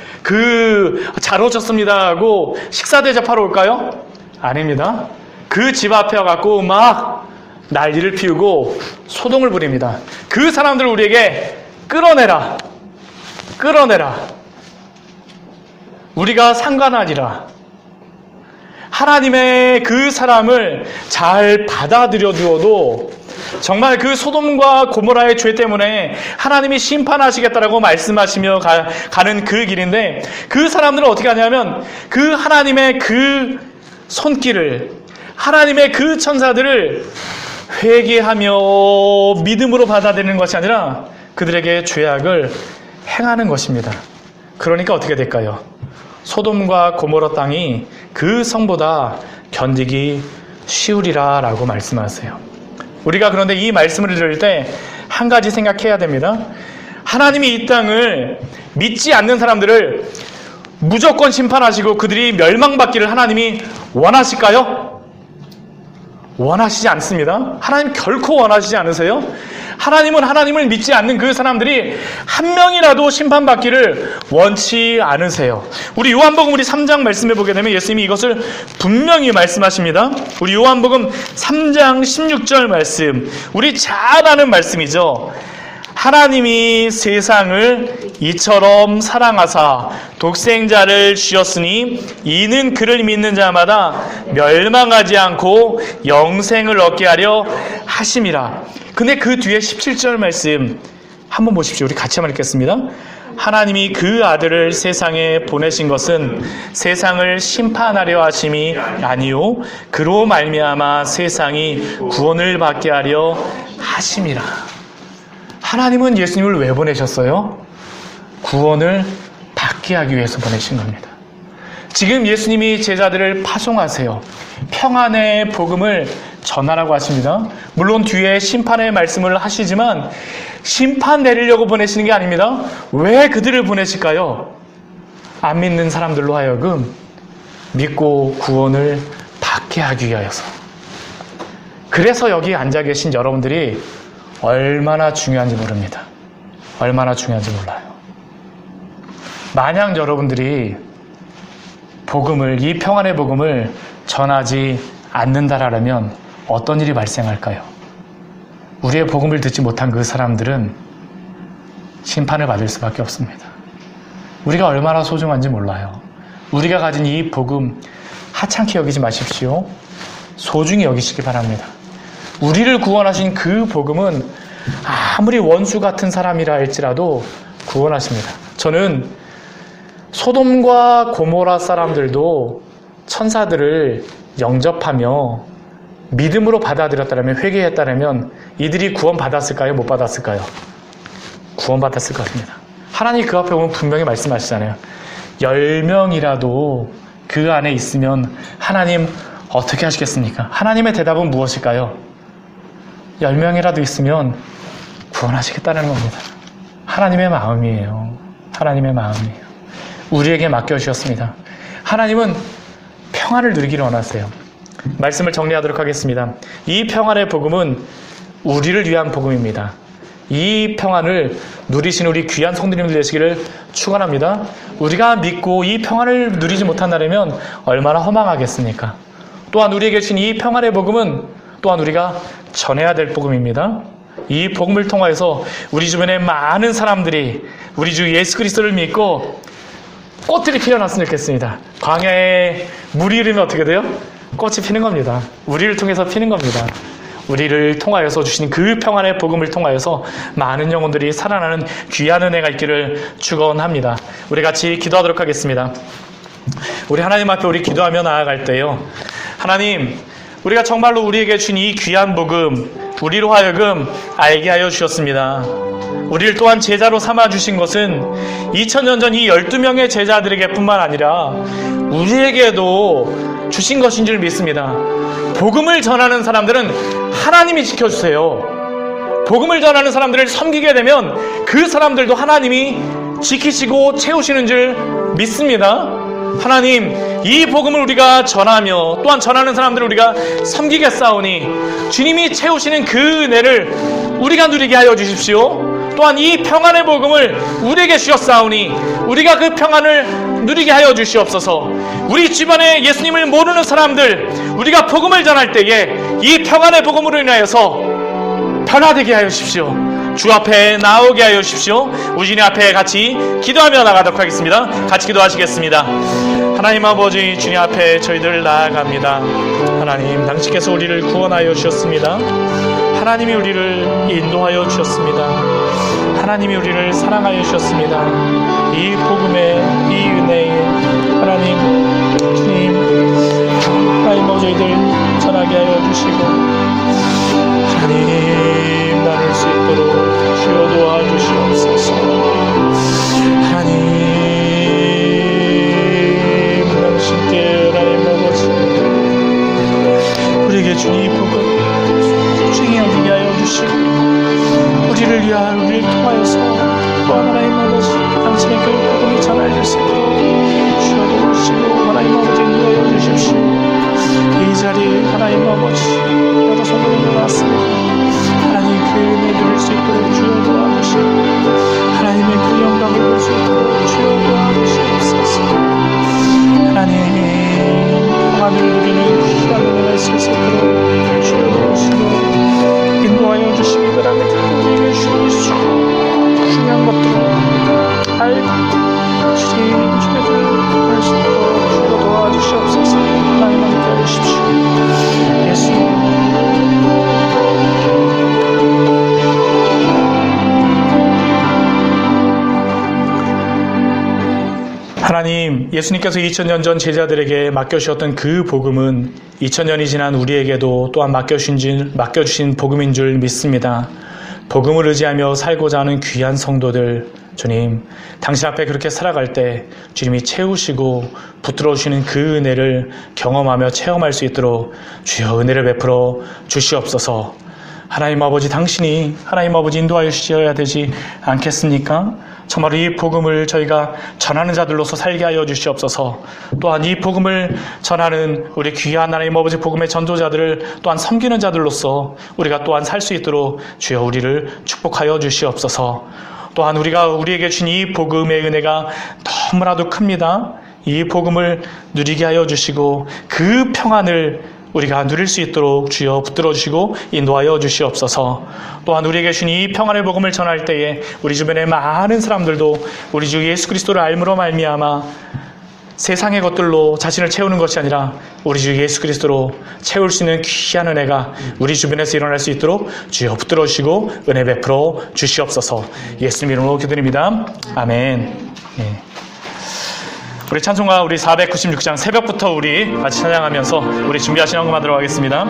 잘 오셨습니다 하고 식사 대접하러 올까요? 아닙니다. 그 집 앞에 와갖고 막 난리를 피우고 소동을 부립니다. 그 사람들을 우리에게 끌어내라. 우리가 상관하니라. 하나님의 그 사람을 잘 받아들여 주어도 정말 그 소돔과 고모라의 죄 때문에 하나님이 심판하시겠다라고 말씀하시며 가는 그 길인데, 그 사람들은 어떻게 하냐면 그 하나님의 그 손길을, 하나님의 그 천사들을 회개하며 믿음으로 받아들이는 것이 아니라 그들에게 죄악을 행하는 것입니다. 그러니까 어떻게 될까요? 소돔과 고모라 땅이 그 성보다 견디기 쉬우리라 라고 말씀하세요. 우리가 그런데 이 말씀을 들을 때 한 가지 생각해야 됩니다. 하나님이 이 땅을 믿지 않는 사람들을 무조건 심판하시고 그들이 멸망받기를 하나님이 원하실까요? 원하시지 않습니다. 하나님 결코 원하시지 않으세요? 하나님은 하나님을 믿지 않는 그 사람들이 한 명이라도 심판받기를 원치 않으세요. 우리 요한복음 우리 3장 말씀해 보게 되면 예수님이 이것을 분명히 말씀하십니다. 우리 요한복음 3장 16절 말씀, 우리 잘 아는 말씀이죠. 하나님이 세상을 이처럼 사랑하사 독생자를 주셨으니 이는 그를 믿는 자마다 멸망하지 않고 영생을 얻게 하려 하심이라. 근데 그 뒤에 17절 말씀 한번 보십시오. 우리 같이 한번 읽겠습니다. 하나님이 그 아들을 세상에 보내신 것은 세상을 심판하려 하심이 아니요 그로 말미암아 세상이 구원을 받게 하려 하심이라. 하나님은 예수님을 왜 보내셨어요? 구원을 받게 하기 위해서 보내신 겁니다. 지금 예수님이 제자들을 파송하세요. 평안의 복음을 전하라고 하십니다. 물론 뒤에 심판의 말씀을 하시지만 심판 내리려고 보내시는 게 아닙니다. 왜 그들을 보내실까요? 안 믿는 사람들로 하여금 믿고 구원을 받게 하기 위하여서. 그래서 여기 앉아 계신 여러분들이 얼마나 중요한지 모릅니다. 얼마나 중요한지 몰라요. 만약 여러분들이 복음을, 이 평안의 복음을 전하지 않는다라면 어떤 일이 발생할까요? 우리의 복음을 듣지 못한 그 사람들은 심판을 받을 수밖에 없습니다. 우리가 얼마나 소중한지 몰라요. 우리가 가진 이 복음 하찮게 여기지 마십시오. 소중히 여기시기 바랍니다. 우리를 구원하신 그 복음은 아무리 원수 같은 사람이라 할지라도 구원하십니다. 저는 소돔과 고모라 사람들도 천사들을 영접하며 믿음으로 받아들였다면, 회개했다면 이들이 구원받았을까요? 못 받았을까요? 구원받았을 것 같습니다. 하나님 그 앞에 보면 분명히 말씀하시잖아요. 10명이라도 그 안에 있으면 하나님 어떻게 하시겠습니까? 하나님의 대답은 무엇일까요? 10명이라도 있으면 구원하시겠다는 겁니다. 하나님의 마음이에요. 하나님의 마음이에요. 우리에게 맡겨주셨습니다. 하나님은 평안을 누리기를 원하세요. 말씀을 정리하도록 하겠습니다. 이 평안의 복음은 우리를 위한 복음입니다. 이 평안을 누리신 우리 귀한 성도님들 되시기를 축원합니다. 우리가 믿고 이 평안을 누리지 못한다면 얼마나 허망하겠습니까? 또한 우리에게 주신 이 평안의 복음은 또한 우리가 전해야 될 복음입니다. 이 복음을 통하여서 우리 주변에 많은 사람들이 우리 주 예수 그리스도를 믿고 꽃들이 피어났으면 좋겠습니다. 광야에 물이 흐르면 어떻게 돼요? 꽃이 피는 겁니다. 우리를 통해서 피는 겁니다. 우리를 통하여서 주신 그 평안의 복음을 통하여서 많은 영혼들이 살아나는 귀한 은혜가 있기를 축원합니다. 우리 같이 기도하도록 하겠습니다. 우리 하나님 앞에 우리 기도하며 나아갈 때요, 하나님, 우리가 정말로 우리에게 주신 이 귀한 복음, 우리로 하여금 알게 하여 주셨습니다. 우리를 또한 제자로 삼아 주신 것은 2000년 전 이 12명의 제자들에게 뿐만 아니라 우리에게도 주신 것인 줄 믿습니다. 복음을 전하는 사람들은 하나님이 지켜주세요. 복음을 전하는 사람들을 섬기게 되면 그 사람들도 하나님이 지키시고 채우시는 줄 믿습니다. 하나님, 이 복음을 우리가 전하며 또한 전하는 사람들을 우리가 섬기겠사오니 주님이 채우시는 그 은혜를 우리가 누리게 하여 주십시오. 또한 이 평안의 복음을 우리에게 주셨사오니 우리가 그 평안을 누리게 하여 주시옵소서. 우리 주변에 예수님을 모르는 사람들, 우리가 복음을 전할 때에 이 평안의 복음으로 인하여서 변화되게 하여 주십시오. 주 앞에 나오게 하여 주십시오. 우리 주님 앞에 같이 기도하며 나가도록 하겠습니다. 같이 기도하시겠습니다. 하나님 아버지, 주님 앞에 저희들 나아갑니다. 하나님, 당신께서 우리를 구원하여 주셨습니다. 하나님이 우리를 인도하여 주셨습니다. 하나님이 우리를 사랑하여 주셨습니다. 이 복음의 이 은혜에 하나님, 주님, 하나님 저희들 전하게 하여 주시고 하나님 나눌 수 있도록 주여 도와주시옵소서. 하나님, 당신께 하나님 아버지 우리에게 준 이 복음 소중히 여기게 하여 주시고 우리를 위하여 우리를 통하여서 또한 하나님 아버지 당신의 그 복음이 전해질 수 있도록 주여 도우시고 하나님 아버지 인도하여 주십시오. 이 자리에 하나님 아버지 여러 성도님들 왔습니다. 하나님 그 은혜 누릴 수 있도록 주여 도와주시고 하나님의 그 영광을 볼 수 있도록 주여 도와주시옵소서. 하나님 평안을 누리는 귀한 은혜가 있을 수 있도록 주여 도우시고 인도하여 주시기 바랍니다. 우리에게 주신 중요한 것들을 알고 주님 주님을 할 수 있도록 주여 도와주시옵소서. 하나님 함께 해주십시오. 예수님. 하나님, 예수님께서 2000년 전 제자들에게 맡겨주셨던 그 복음은 2000년이 지난 우리에게도 또한 맡겨주신 복음인 줄 믿습니다. 복음을 의지하며 살고자 하는 귀한 성도들, 주님, 당신 앞에 그렇게 살아갈 때 주님이 채우시고 붙들어 주시는 그 은혜를 경험하며 체험할 수 있도록 주여 은혜를 베풀어 주시옵소서. 하나님 아버지, 당신이 하나님 아버지 인도하여 주셔야 되지 않겠습니까? 정말 이 복음을 저희가 전하는 자들로서 살게 하여 주시옵소서. 또한 이 복음을 전하는 우리 귀한 하나님 아버지 복음의 전도자들을 또한 섬기는 자들로서 우리가 또한 살 수 있도록 주여 우리를 축복하여 주시옵소서. 또한 우리에게 주신 이 복음의 은혜가 너무나도 큽니다. 이 복음을 누리게 하여 주시고 그 평안을 우리가 누릴 수 있도록 주여 붙들어 주시고 인도하여 주시옵소서. 또한 우리에게 주신 이 평안의 복음을 전할 때에 우리 주변의 많은 사람들도 우리 주 예수 그리스도를 알므로 말미암아 세상의 것들로 자신을 채우는 것이 아니라 우리 주 예수 그리스도로 채울 수 있는 귀한 은혜가 우리 주변에서 일어날 수 있도록 주여 붙들어 주시고 은혜 베풀어 주시옵소서. 예수님 이름으로 기도드립니다. 아멘. 네. 우리 찬송가 우리 496장 새벽부터 우리 같이 찬양하면서 우리 준비하신 헌금 하도록 하겠습니다.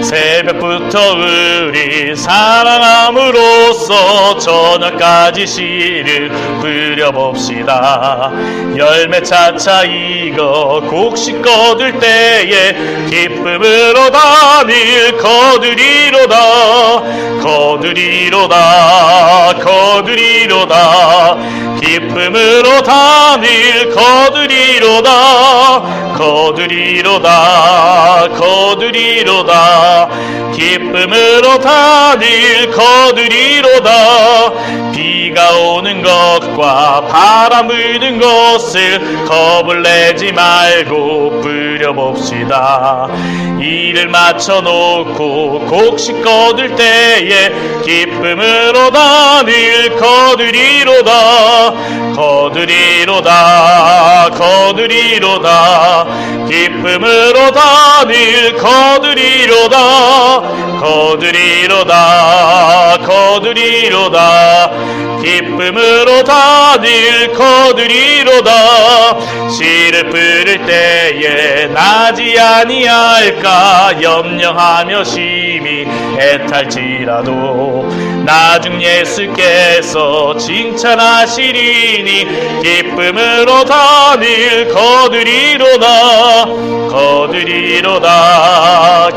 새벽부터 우리 사랑함으로써 저녁까지 시를 부려봅시다. 열매 차차 익어 곡식 거둘 때에 기쁨으로 다닐 거두리로다. 거두리로다. 거두리로다. 기쁨으로 다닐 거두리로다. 거두리로다. 거두리로다. 기쁨으로 다닐 거두리로다. 비가 오는 것과 바람 부는 것을 겁을 내지 말고 부려봅시다. 일을 마쳐놓고 곡식 거둘 때에 기쁨으로 다닐 거두리로다. 거두리로다. 거두리로다. 기쁨으로 다닐 거두리로다. 거두리로다. 거두리로다. 기쁨으로 다닐 거두리로다. 씨를 뿌릴 때에 나지 아니할까 염려하며 심히 애탈지라도 나중 예수께서 칭찬하시리니 기쁨으로 다닐 거두리로다. 거두리로다.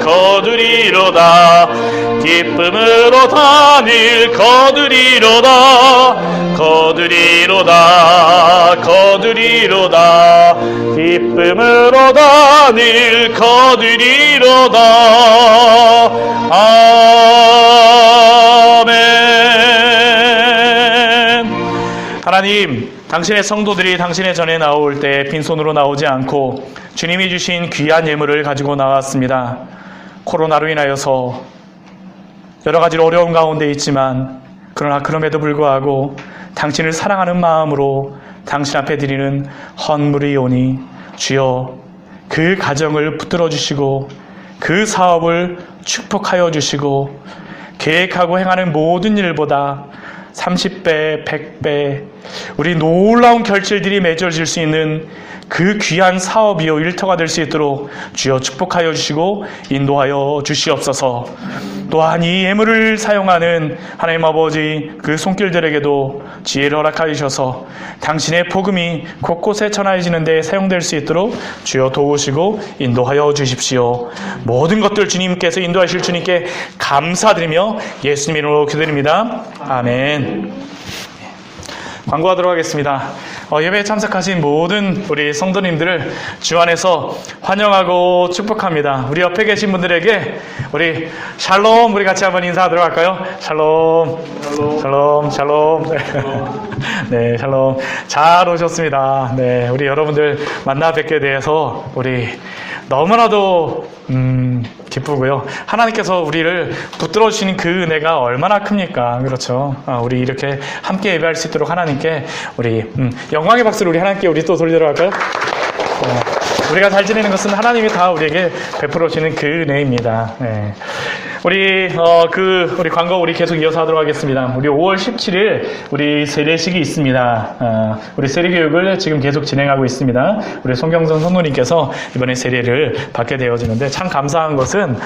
거두리로다. 기쁨으로 다닐 거두리로다. 거두리로다. 거두리로다. 기쁨으로 다닐 거두리로다. 아멘. 하나님, 당신의 성도들이 당신의 전에 나올 때 빈손으로 나오지 않고 주님이 주신 귀한 예물을 가지고 나왔습니다. 코로나로 인하여서 여러 가지 어려운 가운데 있지만 그러나 그럼에도 불구하고 당신을 사랑하는 마음으로 당신 앞에 드리는 헌물이오니 주여 그 가정을 붙들어 주시고 그 사업을 축복하여 주시고 계획하고 행하는 모든 일보다 30배, 100배 우리 놀라운 결실들이 맺어질 수 있는 그 귀한 사업이요 일터가 될 수 있도록 주여 축복하여 주시고 인도하여 주시옵소서. 또한 이 예물을 사용하는 하나님 아버지 그 손길들에게도 지혜를 허락하여 주셔서 당신의 복음이 곳곳에 전해지는 데 사용될 수 있도록 주여 도우시고 인도하여 주십시오. 모든 것들 주님께서 인도하실 주님께 감사드리며 예수님 이름으로 기도드립니다. 아멘. 광고하도록 하겠습니다. 예배에 참석하신 모든 우리 성도님들을 주 안에서 환영하고 축복합니다. 우리 옆에 계신 분들에게 우리 샬롬 우리 같이 한번 인사하도록 할까요? 샬롬 샬롬 샬롬 네, 샬롬 잘 오셨습니다. 네, 우리 여러분들 만나 뵙게 돼서 우리 너무나도 기쁘고요. 하나님께서 우리를 붙들어 주시는 그 은혜가 얼마나 큽니까? 그렇죠. 우리 이렇게 함께 예배할 수 있도록 하나님께 우리 영광의 박수를 우리 하나님께 우리 또 돌리도록 할까요? 우리가 잘 지내는 것은 하나님이 다 우리에게 베풀어 주시는 그 은혜입니다. 네. 우리 광고 우리 계속 이어서 하도록 하겠습니다. 우리 5월 17일 우리 세례식이 있습니다. 우리 세례 교육을 지금 계속 진행하고 있습니다. 우리 송경선 성도님께서 이번에 세례를 받게 되어지는데 참 감사한 것은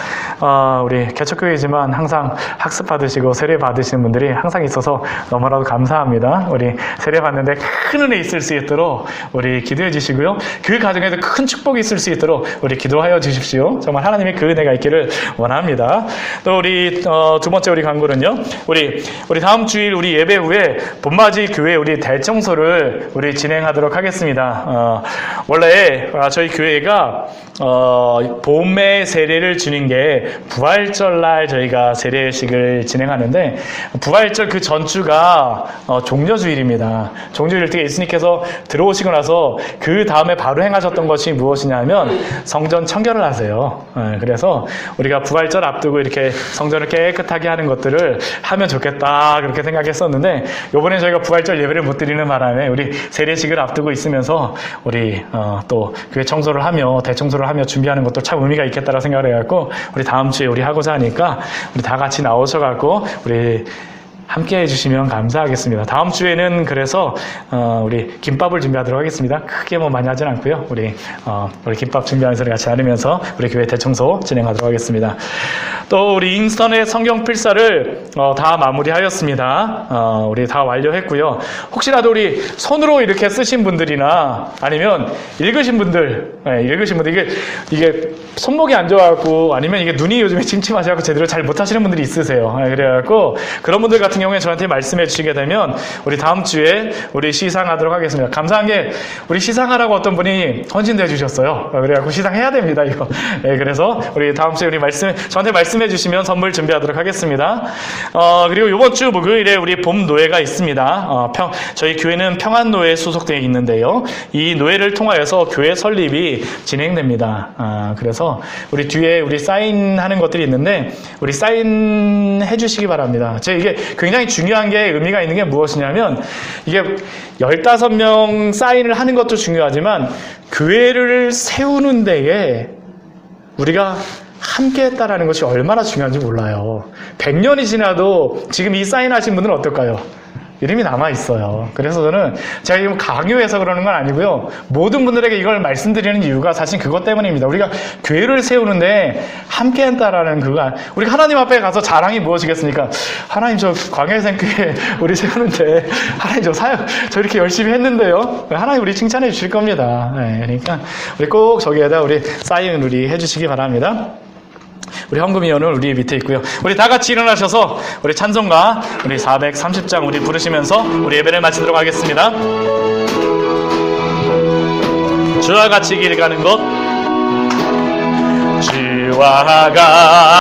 우리 개척교회이지만 항상 학습 받으시고 세례 받으시는 분들이 항상 있어서 너무나도 감사합니다. 우리 세례 받는데 큰 은혜 있을 수 있도록 우리 기도해 주시고요. 그 가정에도 큰 축복이 있을 수 있도록 우리 기도하여 주십시오. 정말 하나님의 그 은혜가 있기를 원합니다. 또 우리 두 번째 우리 광고는요. 우리 다음 주일 우리 예배 후에 봄맞이 교회 우리 대청소를 우리 진행하도록 하겠습니다. 원래 저희 교회가 봄에 세례를 주는 게 부활절 날 저희가 세례식을 진행하는데 부활절 그 전주가 종려주일입니다. 종려주일 때 예수님께서 들어오시고 나서 그 다음에 바로 행하셨던 것이 무엇이냐면 성전 청결을 하세요. 그래서 우리가 부활절 앞두고 이렇게 성전을 깨끗하게 하는 것들을 하면 좋겠다 그렇게 생각했었는데 이번에 저희가 부활절 예배를 못 드리는 바람에 우리 세례식을 앞두고 있으면서 우리 또 교회 청소를 하며 대청소를 하며 준비하는 것도 참 의미가 있겠다라고 생각을 해갖고 우리 다음 주에 우리 하고자 하니까 우리 다 같이 나오셔갖고 우리 함께 해주시면 감사하겠습니다. 다음 주에는 그래서 우리 김밥을 준비하도록 하겠습니다. 크게 뭐 많이 하진 않고요. 우리 김밥 준비하면서 같이 나누면서 우리 교회 대청소 진행하도록 하겠습니다. 또 우리 인스턴의 성경 필사를 다 마무리하였습니다. 우리 다 완료했고요. 혹시라도 우리 손으로 이렇게 쓰신 분들이나 아니면 읽으신 분들 이게 손목이 안 좋아갖고 아니면 이게 눈이 요즘에 침침하셔갖고 제대로 잘 못하시는 분들이 있으세요. 그래갖고 그런 분들 같은 경우에 저한테 말씀해 주시게 되면 우리 다음 주에 우리 시상하도록 하겠습니다. 감사한 게 우리 시상하라고 어떤 분이 헌신도 해주셨어요. 그래갖고 시상해야 됩니다, 이거. 그래서 우리 다음 주에 저한테 말씀해 주시면 선물 준비하도록 하겠습니다. 그리고 이번 주 목요일에 우리 봄 노예가 있습니다. 저희 교회는 평안노예에 소속되어 있는데요. 이 노예를 통하여서 교회 설립이 진행됩니다. 그래서 우리 뒤에 우리 사인하는 것들이 있는데 우리 사인해 주시기 바랍니다. 이게 굉장히 중요한 게 의미가 있는 게 무엇이냐면 이게 15명 사인을 하는 것도 중요하지만 교회를 세우는 데에 우리가 함께 했다라는 것이 얼마나 중요한지 몰라요. 100년이 지나도 지금 이 사인하신 분들은 어떨까요? 이름이 남아있어요. 그래서 저는 제가 지금 강요해서 그러는 건 아니고요. 모든 분들에게 이걸 말씀드리는 이유가 사실 그것 때문입니다. 우리가 교회를 세우는데 함께 했다라는 우리가 하나님 앞에 가서 자랑이 무엇이겠습니까? 하나님 저 광야생교회 우리 세우는데 하나님 저 이렇게 열심히 했는데요. 하나님 우리 칭찬해 주실 겁니다. 그러니까 우리 꼭 저기에다 우리 사인 우리 해주시기 바랍니다. 우리 헌금위원은 우리 밑에 있고요. 우리 다 같이 일어나셔서 우리 찬송가 우리 430장 우리 부르시면서 우리 예배를 마치도록 하겠습니다. 주와 같이 길 가는 것 주와 같이